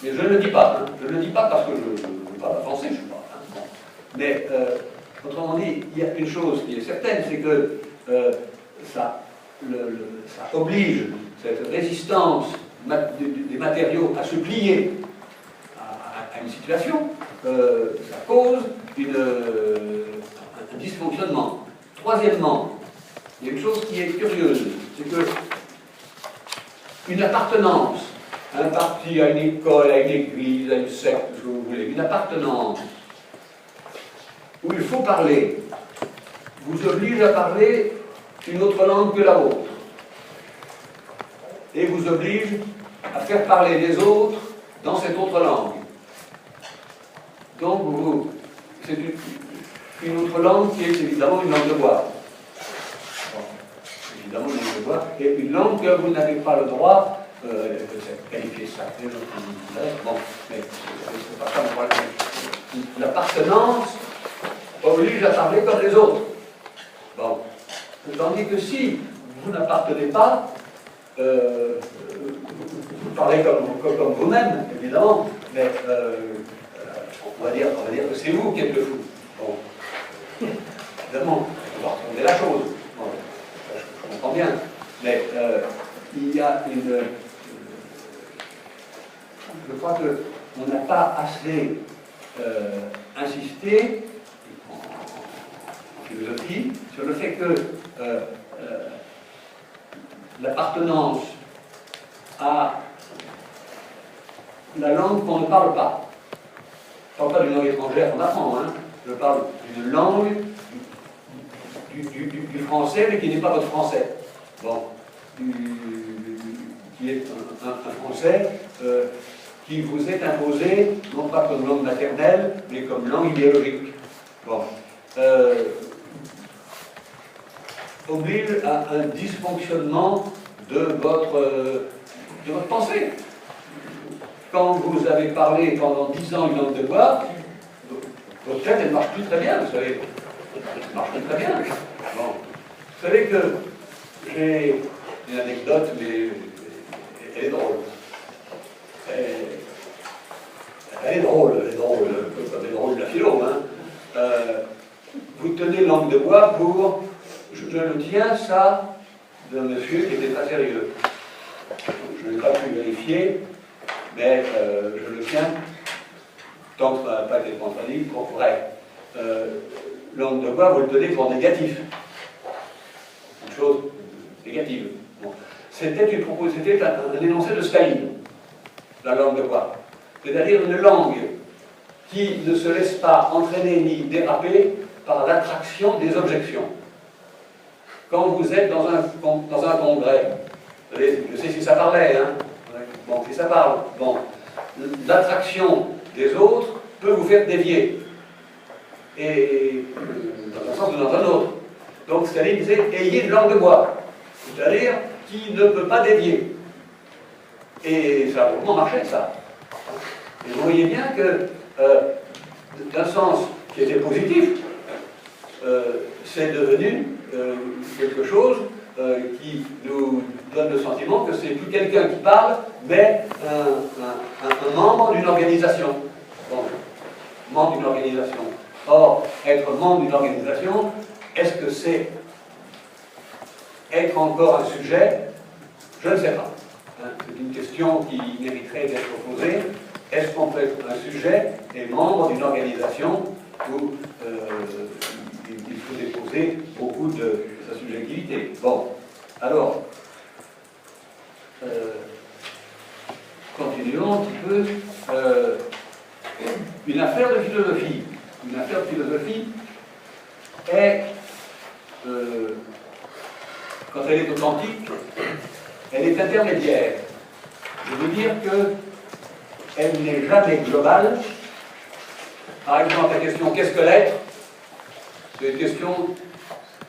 Mais je ne le dis pas, hein. Je ne le dis pas parce que je ne veux pas m'avancer, je ne sais pas. Hein. Bon. Mais, autrement dit, il y a une chose qui est certaine, c'est que ça oblige cette résistance des matériaux à se plier à une situation, ça cause un dysfonctionnement. Troisièmement, il y a une chose qui est curieuse, c'est que une appartenance à un parti, à une école, à une église, à une secte, ce que vous voulez, une appartenance où il faut parler, vous oblige à parler une autre langue que la vôtre. Et vous oblige à faire parler les autres dans cette autre langue. Donc, c'est une autre langue qui est évidemment une langue de bois. Bon, évidemment une langue de bois, et une langue que vous n'avez pas le droit de qualifier sacrée, bon, mais c'est pas ça mon problème. L'appartenance oblige à parler comme les autres. Bon. Tandis que si vous n'appartenez pas, vous parlez comme vous-même, évidemment, mais on va dire que c'est vous qui êtes le fou. Bon. Évidemment, on va retrouver la chose. Bon. Je comprends bien. Mais il y a une... je crois qu'on n'a pas assez insisté en philosophie sur le fait que l'appartenance à la langue qu'on ne parle pas. Je ne parle pas d'une langue étrangère qu'on apprend, hein. Je parle d'une langue du français, mais qui n'est pas votre français. Bon. Qui est un français qui vous est imposé, non pas comme langue maternelle, mais comme langue idéologique. Bon. oblige à un dysfonctionnement de votre pensée. Quand vous avez parlé pendant 10 ans une langue de bois, votre tête, elle ne marche plus très bien, vous savez. Elle ne marche plus très bien. Bon. Vous savez que j'ai une anecdote, mais elle est drôle. Elle est drôle, comme est drôle la philo. Hein. Vous tenez langue de bois pour, je le tiens, ça, d'un monsieur qui était très sérieux. Je n'ai pas pu vérifier, mais je le tiens, tant que ça n'a pas été contredit, pour vrai. Langue de bois, vous le tenez pour négatif. Une chose négative. Bon. C'était un énoncé de Staline, la langue de bois. C'est-à-dire une langue qui ne se laisse pas entraîner ni déraper par l'attraction des objections. Quand vous êtes dans un congrès, je sais si ça parlait, hein. Bon, si ça parle, bon, l'attraction des autres peut vous faire dévier. Et dans un sens ou dans un autre. Donc Staline disait, ayez une langue de bois. C'est-à-dire qui ne peut pas dévier. Et ça a vraiment marché, ça. Et vous voyez bien que, d'un sens qui était positif, c'est devenu quelque chose qui nous donne le sentiment que c'est plus quelqu'un qui parle, mais un membre d'une organisation. Bon, membre d'une organisation. Or, être membre d'une organisation, est-ce que c'est être encore un sujet? Je ne sais pas. Hein, c'est une question qui mériterait d'être posée. Est-ce qu'on peut être un sujet et membre d'une organisation où il faut déposer beaucoup de sa subjectivité? Bon, alors, continuons un petit peu. Une affaire de philosophie. Une affaire de philosophie est, quand elle est authentique, elle est intermédiaire. Je veux dire qu'elle n'est jamais globale. Par exemple, la question « qu'est-ce que l'être ?» c'est une question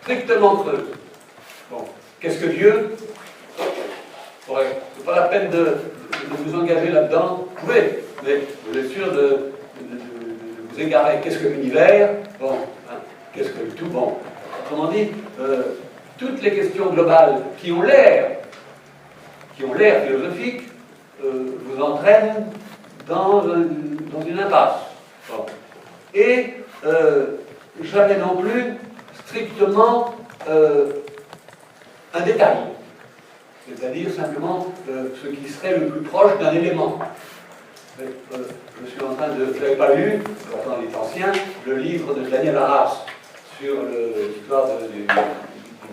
strictement creuse. Bon, qu'est-ce que Dieu? C'est pas la peine de vous engager là-dedans. Vous pouvez, mais vous êtes sûr de vous égarer. Qu'est-ce que l'univers? Bon, hein, qu'est-ce que le tout? Bon, autrement dit, toutes les questions globales qui ont l'air philosophiques vous entraînent dans une impasse. Bon. Et jamais non plus strictement un détail, c'est-à-dire simplement ce qui serait le plus proche d'un élément. Je suis en train de... Vous n'avez pas lu, pourtant il est ancien, le livre de Daniel Arras sur l'histoire du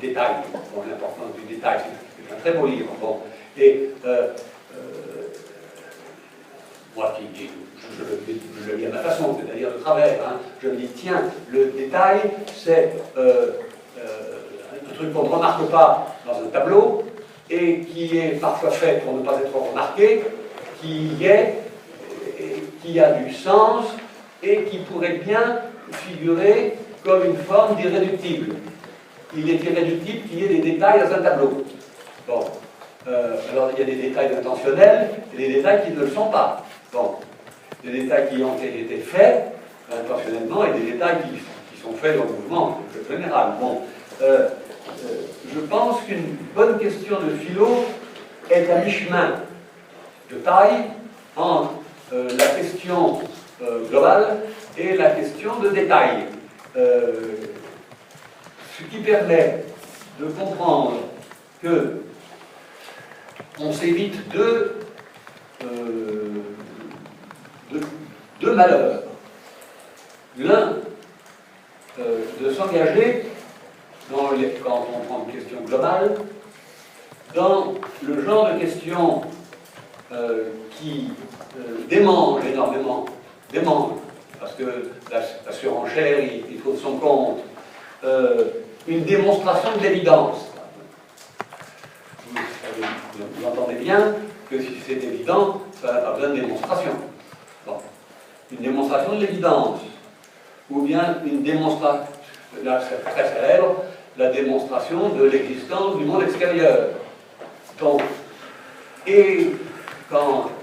détail, bon, l'importance du détail. C'est un très beau livre. Bon. Et moi, je le lis à ma façon, c'est-à-dire de travers. Hein. Je me dis, tiens, le détail, c'est un truc qu'on ne remarque pas dans un tableau et qui est parfois fait pour ne pas être remarqué, qui a du sens et qui pourrait bien figurer comme une forme d'irréductible. Il est irréductible qu'il y ait des détails dans un tableau. Bon. Alors il y a des détails intentionnels et des détails qui ne le sont pas. Bon. Des détails qui ont été faits intentionnellement et des détails qui sont faits dans le mouvement général. Bon. Je pense qu'une bonne question de philo est à mi-chemin de taille entre la question globale et la question de détail. Ce qui permet de comprendre que on s'évite deux malheurs. L'un, de s'engager, quand on prend une question globale, dans le genre de questions qui démange énormément, parce que la surenchère, il trouve son compte, une démonstration de l'évidence. Vous entendez bien que si c'est évident, ça n'a pas besoin de démonstration. Bon. Une démonstration de l'évidence, ou bien une démonstration, là c'est très célèbre, la démonstration de l'existence du monde extérieur. Donc, et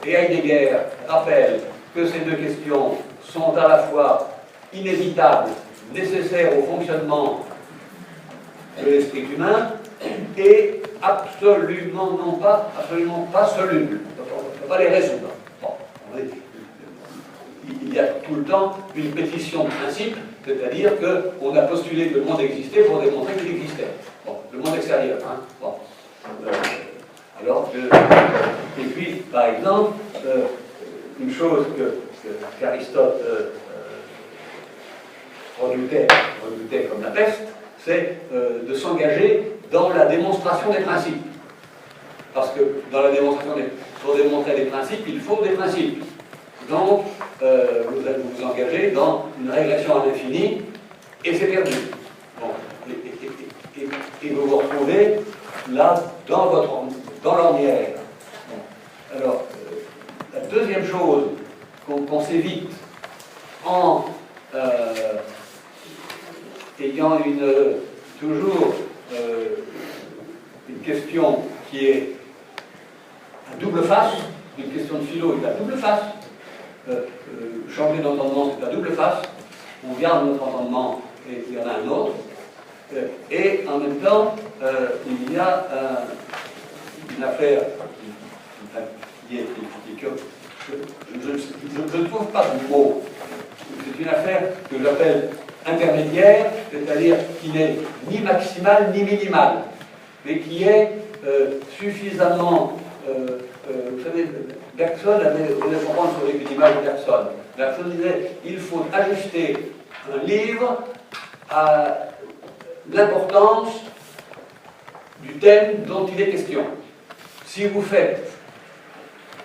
Heidegger rappelle que ces deux questions sont à la fois inévitables, nécessaires au fonctionnement de l'esprit humain, et absolument pas solubles. On ne peut pas les résoudre. Bon, il y a tout le temps une pétition de principe, c'est-à-dire qu'on a postulé que le monde existait pour démontrer qu'il existait. Bon, le monde extérieur. Hein. Bon. Alors que, et puis, par exemple, une chose qu'Aristote redoutait comme la peste, c'est de s'engager dans la démonstration des principes. Parce que dans la démonstration pour démontrer des principes, il faut des principes. Donc, vous allez vous engager dans une régression à l'infini, et c'est perdu. Bon. Et vous vous retrouvez là, dans l'ornière. Bon. Alors, la deuxième chose qu'on s'évite en ayant toujours une question qui est à double face, une question de philo est à double face, changer d'entendement c'est à double face, on garde notre entendement et il y en a un autre, et en même temps il y a une affaire qui est je ne trouve pas de mot, c'est une affaire que j'appelle intermédiaire, c'est-à-dire qui n'est ni maximale ni minimale, mais qui est suffisamment... vous savez, Bergson avait comprendre sur les images de Bergson. Bergson disait il faut ajuster un livre à l'importance du thème dont il est question. Si vous faites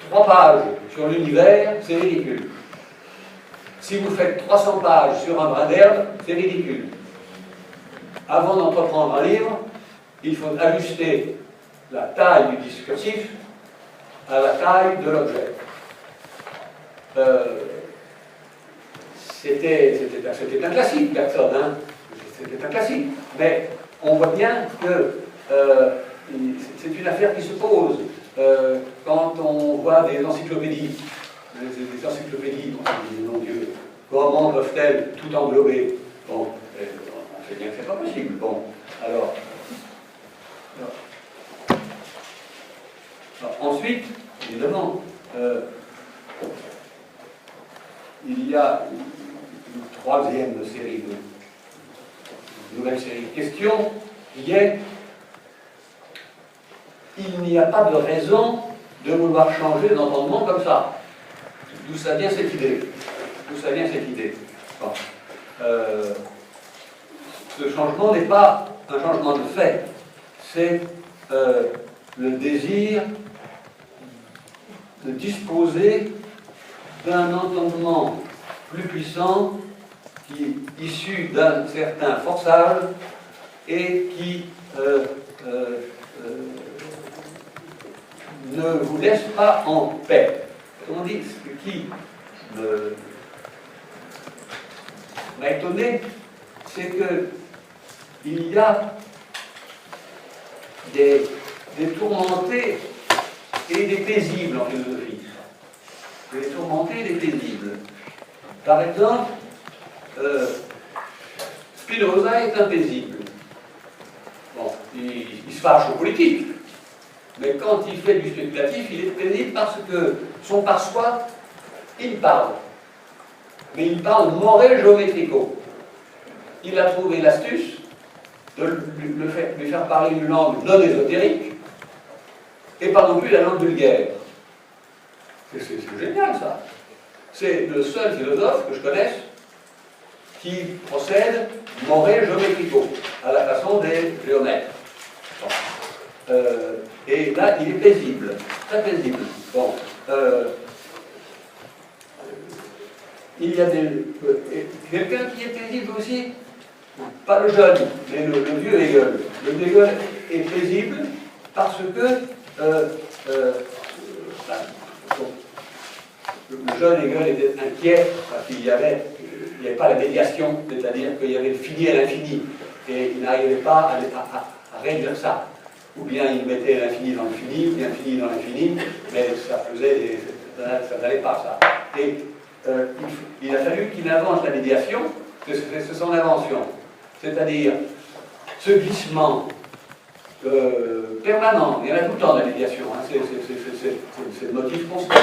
3 pages sur l'univers, c'est ridicule. Si vous faites 300 pages sur un brin d'herbe, c'est ridicule. Avant d'entreprendre un livre, il faut ajuster la taille du discursif à la taille de l'objet. C'était un classique, Bergson, hein. C'était un classique. Mais on voit bien que c'est une affaire qui se pose quand on voit des encyclopédies. Des encyclopédies, on se dit, mon Dieu, comment peuvent-elles tout englober? Bon, on sait bien que c'est pas possible. Bon, alors ensuite, évidemment, il y a une troisième série une nouvelle série de questions qui est il n'y a pas de raison de vouloir changer d'entendement comme ça. D'où ça vient cette idée? D'où ça vient cette idée? Bon. Ce changement n'est pas un changement de fait, c'est le désir de disposer d'un entendement plus puissant qui est issu d'un certain forçage et qui ne vous laisse pas en paix. Autrement dit, ce qui m'a étonné, c'est que il y a des tourmentés et des paisibles en philosophie. Des tourmentés et des paisibles. Par exemple, Spinoza est impaisible. Bon, il se fâche aux politiques, mais quand il fait du spéculatif, il est paisible parce que son par-soi, il parle. Mais il parle moré géométrico. Il a trouvé l'astuce de lui faire parler une langue non ésotérique et pas non plus la langue vulgaire. C'est génial ça. C'est le seul philosophe que je connaisse qui procède moré géométrico, à la façon des géomètres. Bon. Et là, il est paisible, très paisible. Bon. Il y a quelqu'un qui est paisible aussi, pas le jeune, mais le vieux Hegel. Le vieux Hegel est paisible parce que le jeune Hegel était inquiet parce qu'il n'y avait pas la médiation, c'est-à-dire qu'il y avait le fini à l'infini. et il n'arrivait pas à réduire ça. Ou bien il mettait l'infini dans l'infini, ou bien l'infini dans l'infini, mais ça n'allait pas, ça. Et il a fallu qu'il invente la médiation, c'est son invention. C'est-à-dire ce glissement permanent, il y en a tout le temps de la médiation, hein, c'est le motif constant,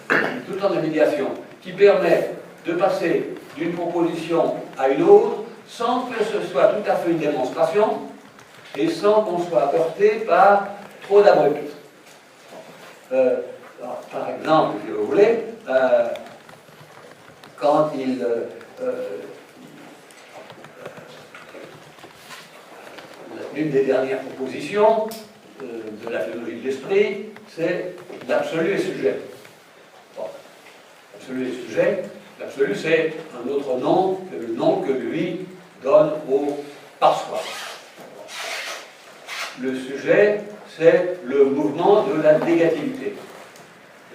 tout le temps de la médiation, qui permet de passer d'une proposition à une autre sans que ce soit tout à fait une démonstration et sans qu'on soit heurté par trop d'abrupts. Par exemple, si vous voulez, quand l'une des dernières propositions de la philosophie de l'esprit, c'est l'absolu et sujet. Bon. L'absolu et sujet, l'absolu c'est un autre nom que le nom que lui donne au par soi. Le sujet, c'est le mouvement de la négativité,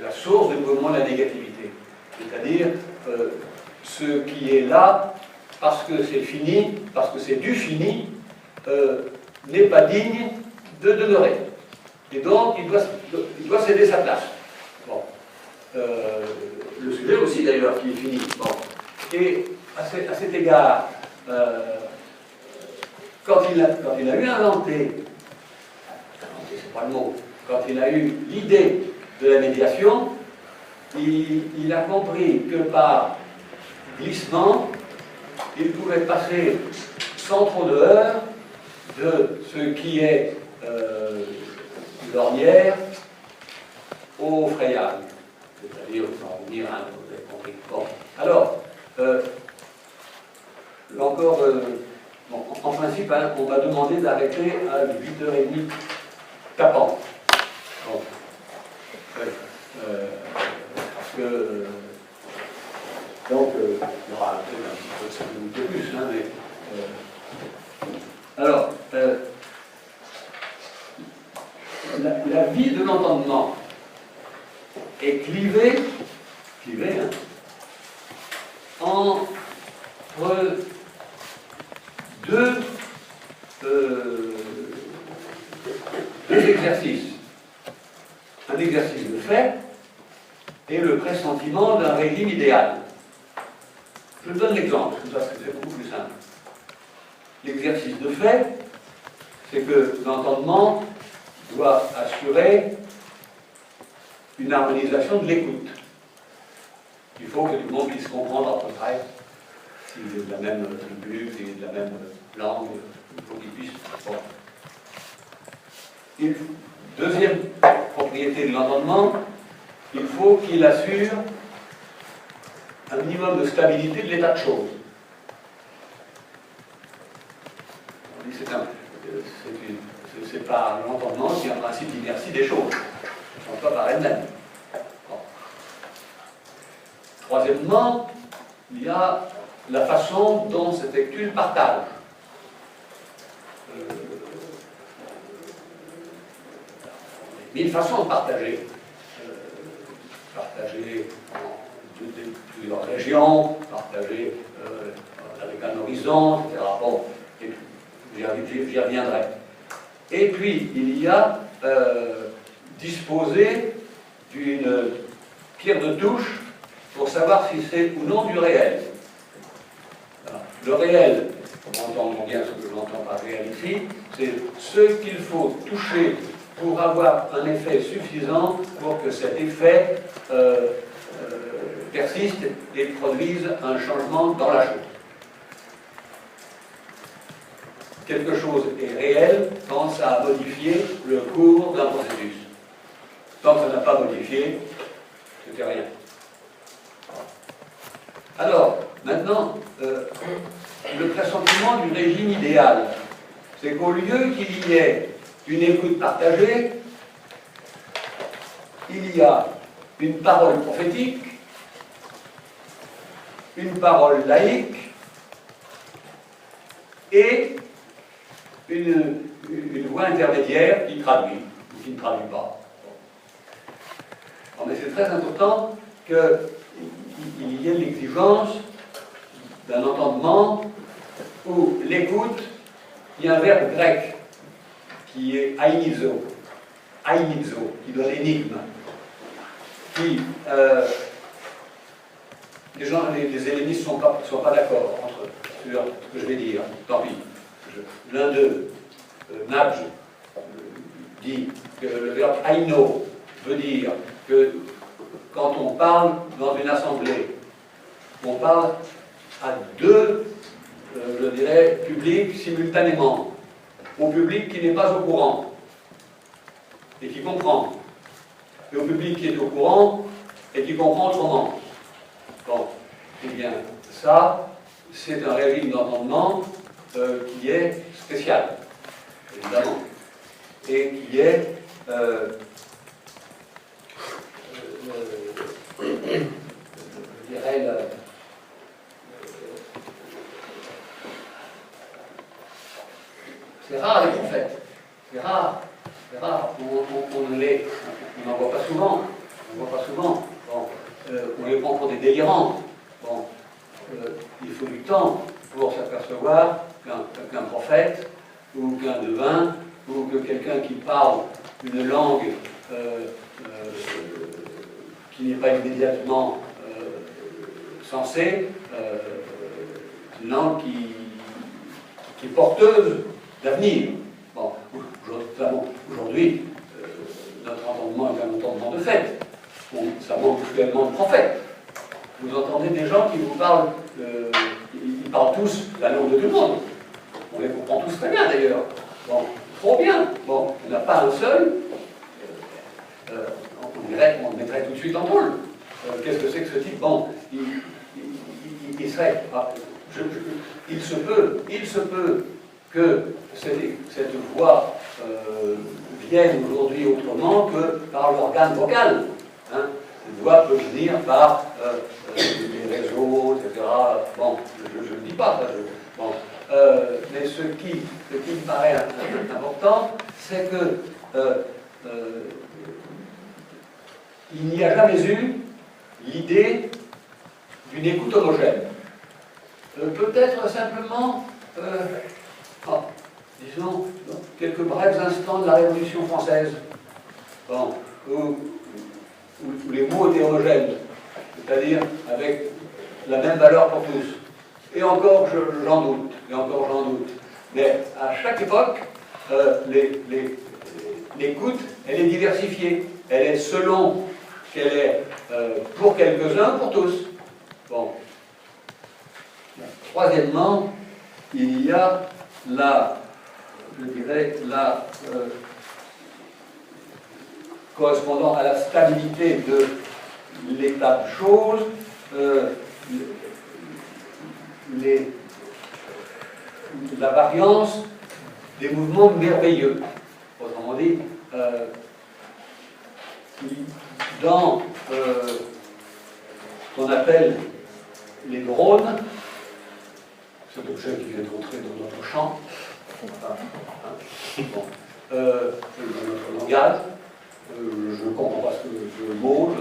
la source du mouvement de la négativité, c'est-à-dire ce qui est là parce que c'est fini, parce que c'est du fini, n'est pas digne de demeurer. Et donc, il doit céder sa place. Bon. Le sujet aussi, d'ailleurs, qui est fini. Bon. Et à cet égard, quand il a eu inventé, c'est pas le mot, quand il a eu l'idée de la médiation, il a compris que par glissement, il pouvait passer sans trop de heurts de ce qui est l'ornière au frayal. C'est-à-dire, on va revenir à un peu, vous avez compris. Bon. Alors, encore, bon, en principe, hein, on m'a demandé d'arrêter à 8h30 tapant. Bon. Parce que, donc, il y aura peut-être un petit peu 5 minutes de plus, hein, mais. Alors, la vie de l'entendement est clivée hein, entre deux exercices. Un exercice de fait et le pressentiment d'un régime idéal. Je donne l'exemple, parce que c'est beaucoup plus simple. L'exercice de fait, c'est que l'entendement doit assurer une harmonisation de l'écoute. Il faut que tout le monde puisse comprendre à peu près s'il est de la même tribu, s'il est de la même langue, il faut qu'il puisse. Bon. Deuxième propriété de l'entendement, il faut qu'il assure un minimum de stabilité de l'état de choses. C'est pas l'entendement qui est un principe d'inertie des choses. Elles ne sont pas par elles-mêmes. Bon. Troisièmement, il y a la façon dont cet étude partage. Mille façons de partager. Partager en plusieurs régions, partager avec un horizon, etc. Bon, j'y reviendrai. Et puis, il y a disposer d'une pierre de touche pour savoir si c'est ou non du réel. Alors, le réel, entendons bien ce que j'entends par réel ici, c'est ce qu'il faut toucher pour avoir un effet suffisant pour que cet effet persiste et produise un changement dans la chose. Quelque chose est réel quand ça a modifié le cours d'un processus. Tant que ça n'a pas modifié, c'était rien. Alors, maintenant, le pressentiment du régime idéal, c'est qu'au lieu qu'il y ait une écoute partagée, il y a une parole prophétique, une parole laïque et une voix intermédiaire qui traduit ou qui ne traduit pas. Mais c'est très important qu'il y ait l'exigence d'un entendement où l'écoute il y a un verbe grec qui est ainizo, qui donne énigme, qui, les hellénistes ne sont pas d'accord entre eux sur ce que je vais dire, tant pis. L'un d'eux, Nabj, dit que le verbe aino veut dire que quand on parle dans une assemblée, on parle à deux, je dirais, publics simultanément. Au public qui n'est pas au courant et qui comprend, et au public qui est au courant et qui comprend autrement. Bon, eh bien, ça, c'est un régime d'entendement qui est spécial, évidemment, et qui est je dirais c'est rare les prophètes, c'est rare, on n'en voit pas souvent, bon, on les prend pour des délirants, bon, il faut du temps pour s'apercevoir qu'un prophète, ou qu'un devin, ou que quelqu'un qui parle une langue qui n'est pas immédiatement sensée, une langue qui est porteuse d'avenir. Bon, aujourd'hui, notre entendement est un entendement de fait. Bon, ça manque cruellement de prophètes. Vous entendez des gens qui vous parlent, ils parlent tous la langue de tout le monde. On les comprend tous très bien d'ailleurs. Bon, trop bien. Bon, on n'a pas un seul. On le mettrait tout de suite en tôle. Qu'est-ce que c'est que ce type? Bon, il serait. Il se peut que cette voix vienne aujourd'hui autrement que par l'organe vocal. Hein. Une voix peut venir par les réseaux, etc. Bon, je ne dis pas ça. Bon. Mais ce qui me paraît important, c'est que il n'y a jamais eu l'idée d'une écoute homogène. Peut-être simplement, disons, quelques brefs instants de la Révolution française, bon, où les mots étaient homogènes, c'est-à-dire avec la même valeur pour tous. Et encore, j'en doute. Mais à chaque époque, l'écoute, elle est diversifiée. Elle est selon qu'elle est pour quelques-uns, pour tous. Bon. Troisièmement, il y a correspondant à la stabilité de l'état de choses, la variance des mouvements merveilleux. Autrement dit, dans ce qu'on appelle les drones, cet objet qui vient d'entrer dans notre champ, dans notre langage, je ne comprends pas ce mot,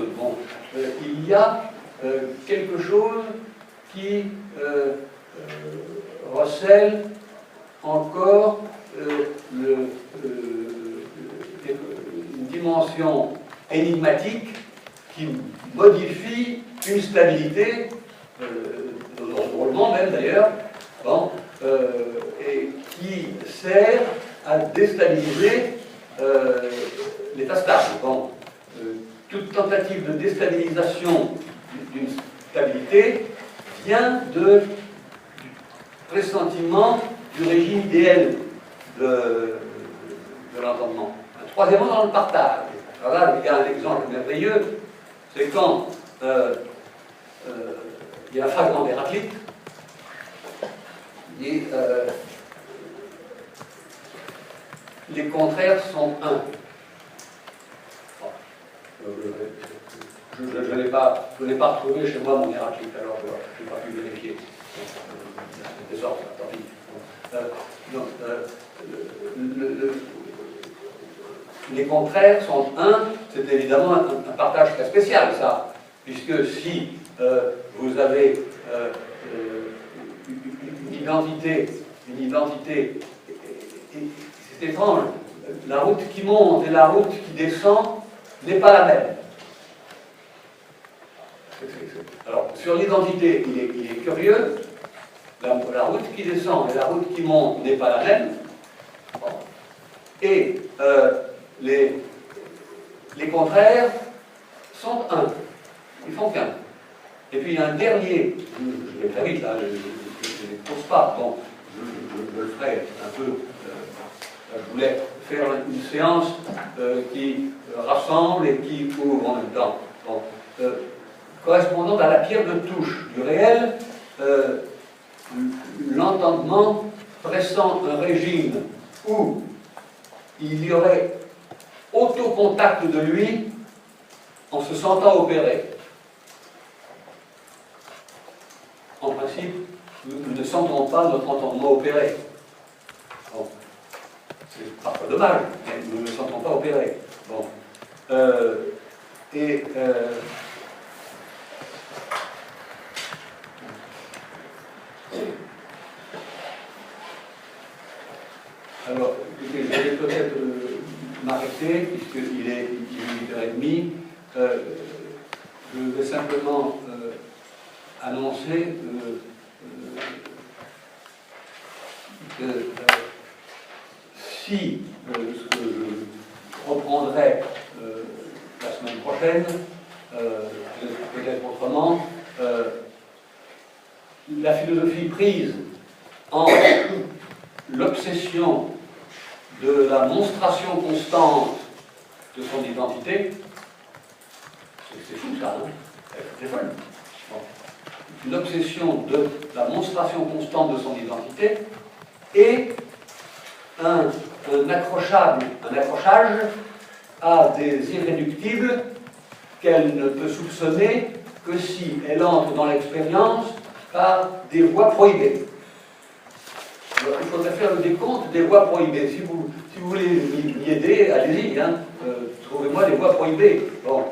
il y a quelque chose qui recèle encore une dimension énigmatique qui modifie une stabilité, drôlement même d'ailleurs, bon, et qui sert à déstabiliser l'état stable. Bon, toute tentative de déstabilisation d'une stabilité vient du pressentiment du régime idéal de l'entendement. Troisièmement, dans le partage. Alors là, il y a un exemple merveilleux, c'est quand il y a un fragment d'Héraclite, et les contraires sont un. Je n'ai pas retrouvé chez moi mon Héraclite, alors je n'ai pas pu vérifier. C'était sorte, tant pis. Les contraires sont un, c'est évidemment un partage très spécial, ça, puisque si vous avez une identité c'est étrange, la route qui monte et la route qui descend n'est pas la même. Alors, sur l'identité, il est curieux. La route qui descend et la route qui monte n'est pas la même. Bon. Et les contraires sont un. Ils font qu'un. Et puis il y a un dernier, je vais très vite là, je ne pose pas, bon, je le ferai un peu. Je voulais faire une séance qui rassemble et qui ouvre en même temps. Bon, correspondant à la pierre de touche du réel, l'entendement pressant un régime où il y aurait autocontact de lui en se sentant opéré. En principe, nous ne sentons pas notre entendement opéré. Bon. C'est parfois dommage, mais nous ne le sentons pas opéré. Bon. Alors, écoutez, je vais peut-être m'arrêter, puisqu'il est 8h30. Je vais simplement annoncer que si ce que je reprendrai la semaine prochaine, peut-être autrement, la philosophie prise en l'obsession de la monstration constante de son identité, c'est fou ça, hein? C'est folle. Bon. Une obsession de la monstration constante de son identité et un accrochage à des irréductibles qu'elle ne peut soupçonner que si elle entre dans l'expérience par des voies prohibées. Alors, il faudrait faire le décompte des voies prohibées. Si vous voulez m'y aider, allez-y, hein, trouvez-moi des voies prohibées. Bon,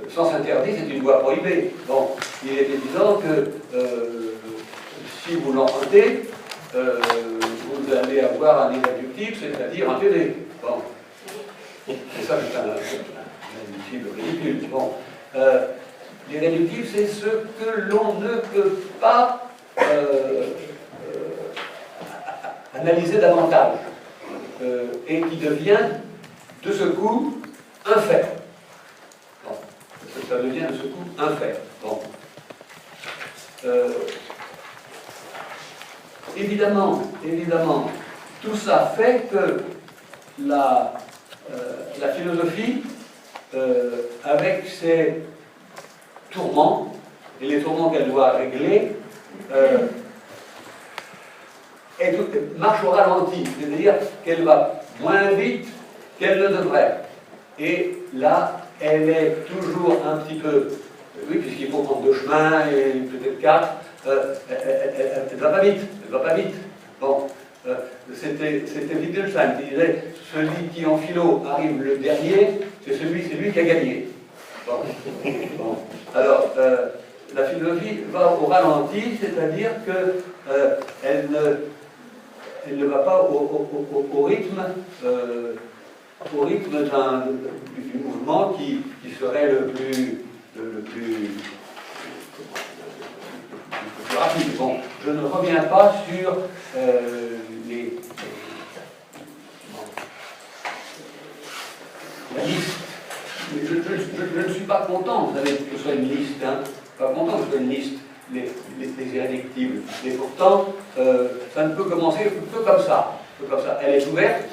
sens interdit, c'est une voie prohibée. Bon, il est évident que si vous l'empruntez, vous allez avoir un irréductible, c'est-à-dire un PD. Bon. Et ça, c'est un irréductible ridicule. Bon. L'irréductible, c'est ce que l'on ne peut pas analyser davantage et qui devient de ce coup un fait. Bon. Ça devient de ce coup un fait. Bon. Évidemment, tout ça fait que la philosophie, avec ses tourments, et les tourments qu'elle doit régler, marche au ralenti, c'est-à-dire qu'elle va moins vite qu'elle ne devrait. Et là, elle est toujours un petit peu, oui, puisqu'il faut prendre 2 chemins et peut-être 4, elle ne va pas vite, elle va pas vite. Bon, c'était Wittgenstein qui disait, celui qui en philo arrive le dernier, c'est lui qui a gagné. Bon. Bon. Alors, la philosophie va au ralenti, c'est-à-dire qu'elle ne va pas au rythme du mouvement qui serait le plus rapide. Bon, je ne reviens pas sur la liste. Je ne suis pas content, vous savez, que ce soit une liste, hein. Pas content que ce soit une liste, les irréductibles. Et pourtant, ça ne peut commencer que comme ça. Elle est ouverte.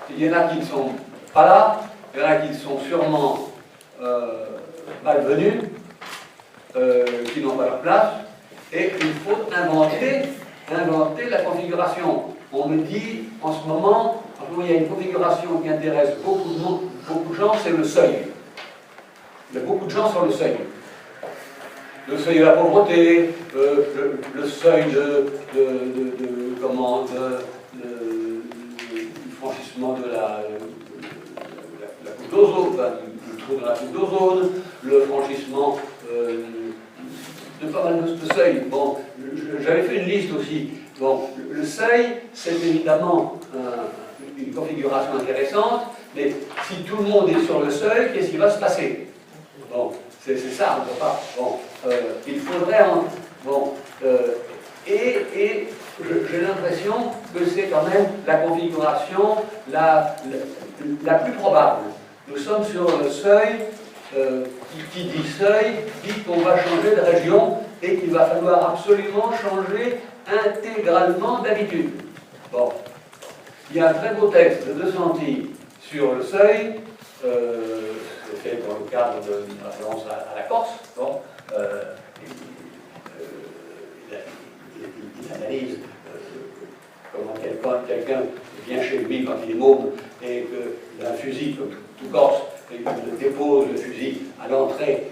Il y en a qui ne sont pas là, il y en a qui sont sûrement malvenus, qui n'ont pas leur place, et il faut inventer la configuration. On me dit en ce moment, il y a une configuration qui intéresse beaucoup de monde, beaucoup de gens, c'est le seuil. Il y a beaucoup de gens sur le seuil. Le seuil de la pauvreté, le seuil du franchissement de la couche d'ozone, du trou dans la couche d'ozone, le franchissement de pas mal de seuils. Bon, j'avais fait une liste aussi. Bon, le seuil, c'est évidemment une configuration intéressante, mais si tout le monde est sur le seuil, qu'est-ce qui va se passer? Bon, c'est ça, on ne peut pas. Bon, il faudrait bon, et j'ai l'impression que c'est quand même la configuration la plus probable. Nous sommes sur le seuil, qui dit seuil, dit qu'on va changer de région et qu'il va falloir absolument changer intégralement d'habitude. Bon, il y a un très beau texte de De Santi sur le seuil, c'est fait dans le cadre d'une référence à la Corse. Bon, il analyse comment quelqu'un vient chez lui quand il est môme et qu'il a un fusil comme tout Corse et qu'il dépose le fusil à l'entrée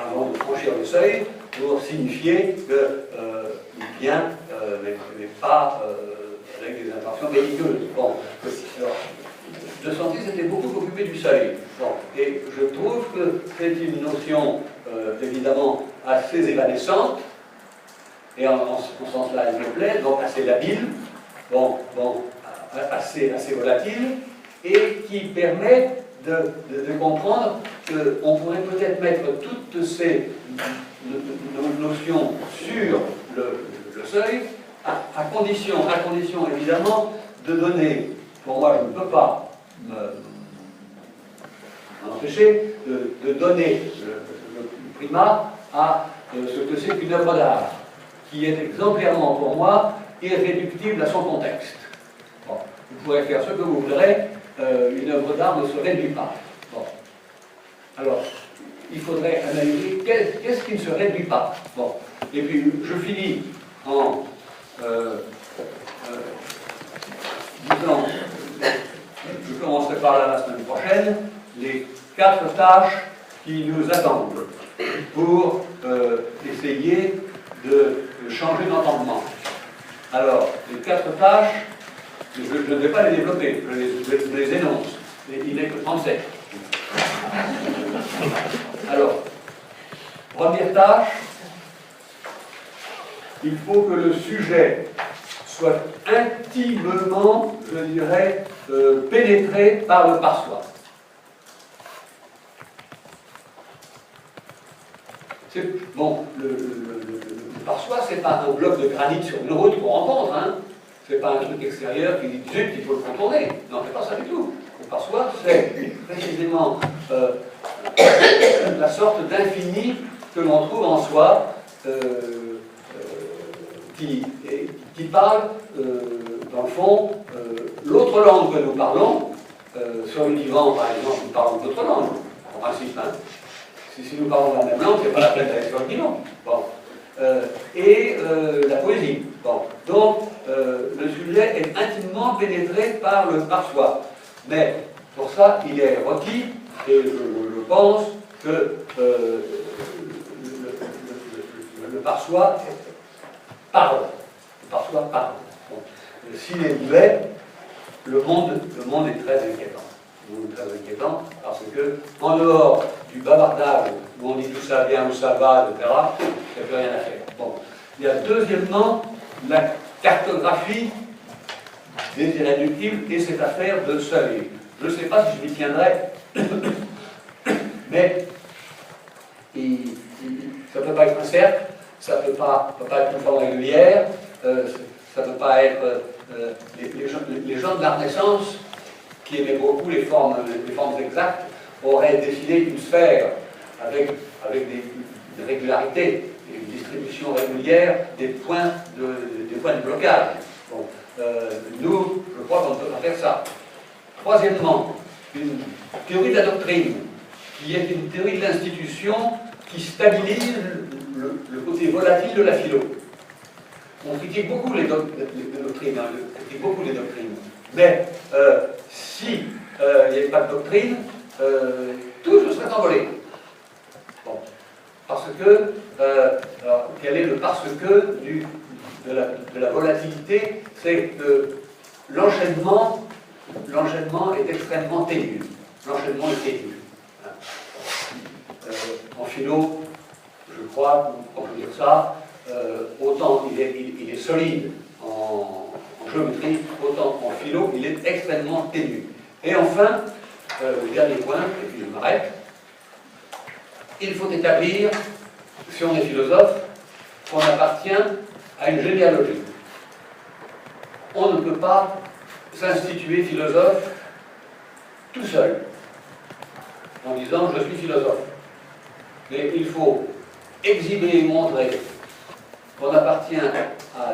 avant de franchir le seuil pour signifier qu'il vient, mais pas avec des intentions belliqueuses. Bon, alors, De Santi s'était beaucoup occupé du seuil. Bon, et je trouve que c'est une notion évidemment assez évanescente, et en ce sens-là, elle me plaît, donc assez labile, bon, assez volatile, et qui permet de comprendre qu'on pourrait peut-être mettre toutes ces notions sur le seuil, à condition évidemment de donner, pour moi je ne peux pas m'empêcher de donner le primat à ce que c'est qu'une œuvre d'art, qui est exemplairement pour moi irréductible à son contexte. Bon, vous pourrez faire ce que vous voudrez, une œuvre d'art ne se réduit pas. Bon. Alors, il faudrait analyser qu'est-ce qui ne se réduit pas. Bon. Et puis, je finis en disant, je commencerai par là la semaine prochaine, les 4 tâches qui nous attendent pour essayer de changer d'entendement. Alors, les 4 tâches, je ne vais pas les développer, je les énonce. Il n'est que 37. Alors, première tâche, il faut que le sujet soit intimement, je dirais, pénétré par le par-soi. Bon, le par-soi, c'est pas un bloc de granit sur une route qu'on rencontre, hein. C'est pas un truc extérieur qui dit zut, il faut le contourner. Non, c'est pas ça du tout. Le par-soi, c'est précisément la sorte d'infini que l'on trouve en soi, qui parle, dans le fond, l'autre langue que nous parlons. Sur le divan, par exemple, nous parlons d'autres langues, en principe. Hein. Si nous parlons la même langue, c'est pas la peine d'aller sur le divan. Bon. Et la poésie. Bon. Donc, le sujet est intimement pénétré par le par-soi. Mais, pour ça, il est requis, et je pense que le par-soi parle. Le par-soi parle. Bon. S'il est muet, le monde est très inquiétant. Le monde est très inquiétant parce que, en dehors du bavardage où on dit tout ça bien, où ça va, etc., il n'y a plus rien à faire. Bon. Il y a deuxièmement la cartographie des irréductibles et cette affaire de seuil. Je ne sais pas si je m'y tiendrai, mais ça ne peut pas être un cercle, ça ne peut pas être une forme régulière, ça ne peut pas être les gens de la Renaissance qui aimaient beaucoup les formes exactes auraient dessiné une sphère avec des régularités, une distribution régulière des points de blocage. Bon. Nous, je crois qu'on ne peut pas faire ça. Troisièmement, une théorie de la doctrine, qui est une théorie de l'institution qui stabilise le côté volatile de la philo. On critique beaucoup les doctrines, hein, on critique beaucoup les doctrines. Mais si il n'y avait pas de doctrine, tout se serait envolé. Bon. Parce que, alors, quel est le parce que de la volatilité? C'est que l'enchaînement est extrêmement ténu. L'enchaînement est ténu. En philo, je crois, on peut dire ça, autant il est solide en géométrie, autant qu'en philo, il est extrêmement ténu. Et enfin, le dernier point, et puis je m'arrête, il faut établir, si on est philosophe, qu'on appartient à une généalogie. On ne peut pas s'instituer philosophe tout seul, en disant je suis philosophe. Mais il faut exhiber et montrer qu'on appartient à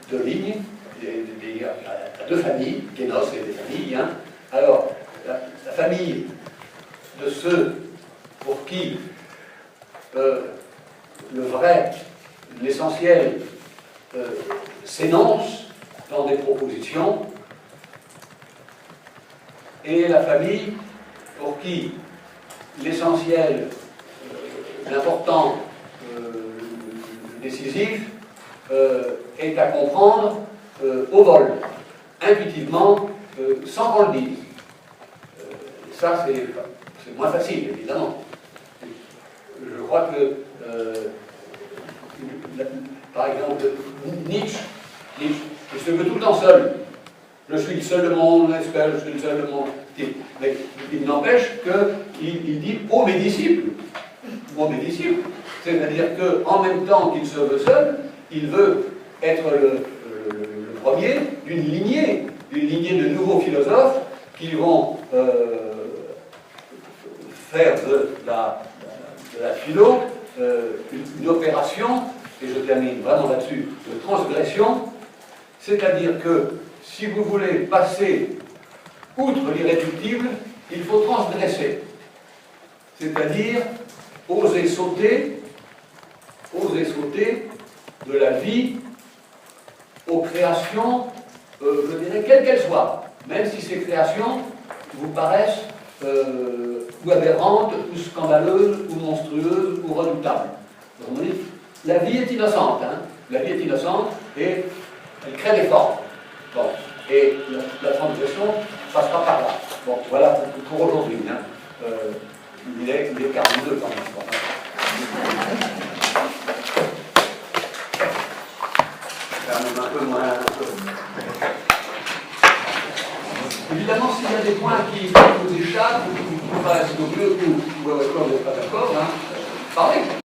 deux lignes, à deux familles, Kénos et des familles. Hein. Alors, la famille de ceux pour qui le vrai, l'essentiel s'énonce dans des propositions, et la famille pour qui l'essentiel, l'important, le décisif est à comprendre au vol, intuitivement, sans qu'on le dise. Ça, c'est moins facile, évidemment. Je crois que, par exemple, Nietzsche, il se veut tout le temps seul. Je suis le seul de mon espèce, je suis le seul de mon type. Mais il n'empêche qu'il dit « ô mes disciples ». Ô mes disciples. C'est-à-dire qu'en même temps qu'il se veut seul, il veut être le premier d'une lignée de nouveaux philosophes qui vont faire de la philo une opération, et je termine vraiment là-dessus, de transgression, c'est-à-dire que si vous voulez passer outre l'irréductible, il faut transgresser, c'est-à-dire oser sauter de la vie aux créations, je dirais, quelles qu'elles soient, même si ces créations vous paraissent ou aberrantes, ou scandaleuses, ou monstrueuses, ou redoutables. Donc, la vie est innocente, hein. La vie est innocente et elle crée des formes. Bon. Et la transgression passera par là. Bon, voilà pour aujourd'hui. Hein. Il est 42 quand même. Bon. Un peu moins. Évidemment, s'il y a des points qui vous échappent, ou qui vous paraissent doubleux, ou vous n'êtes pas d'accord, hein, parlez.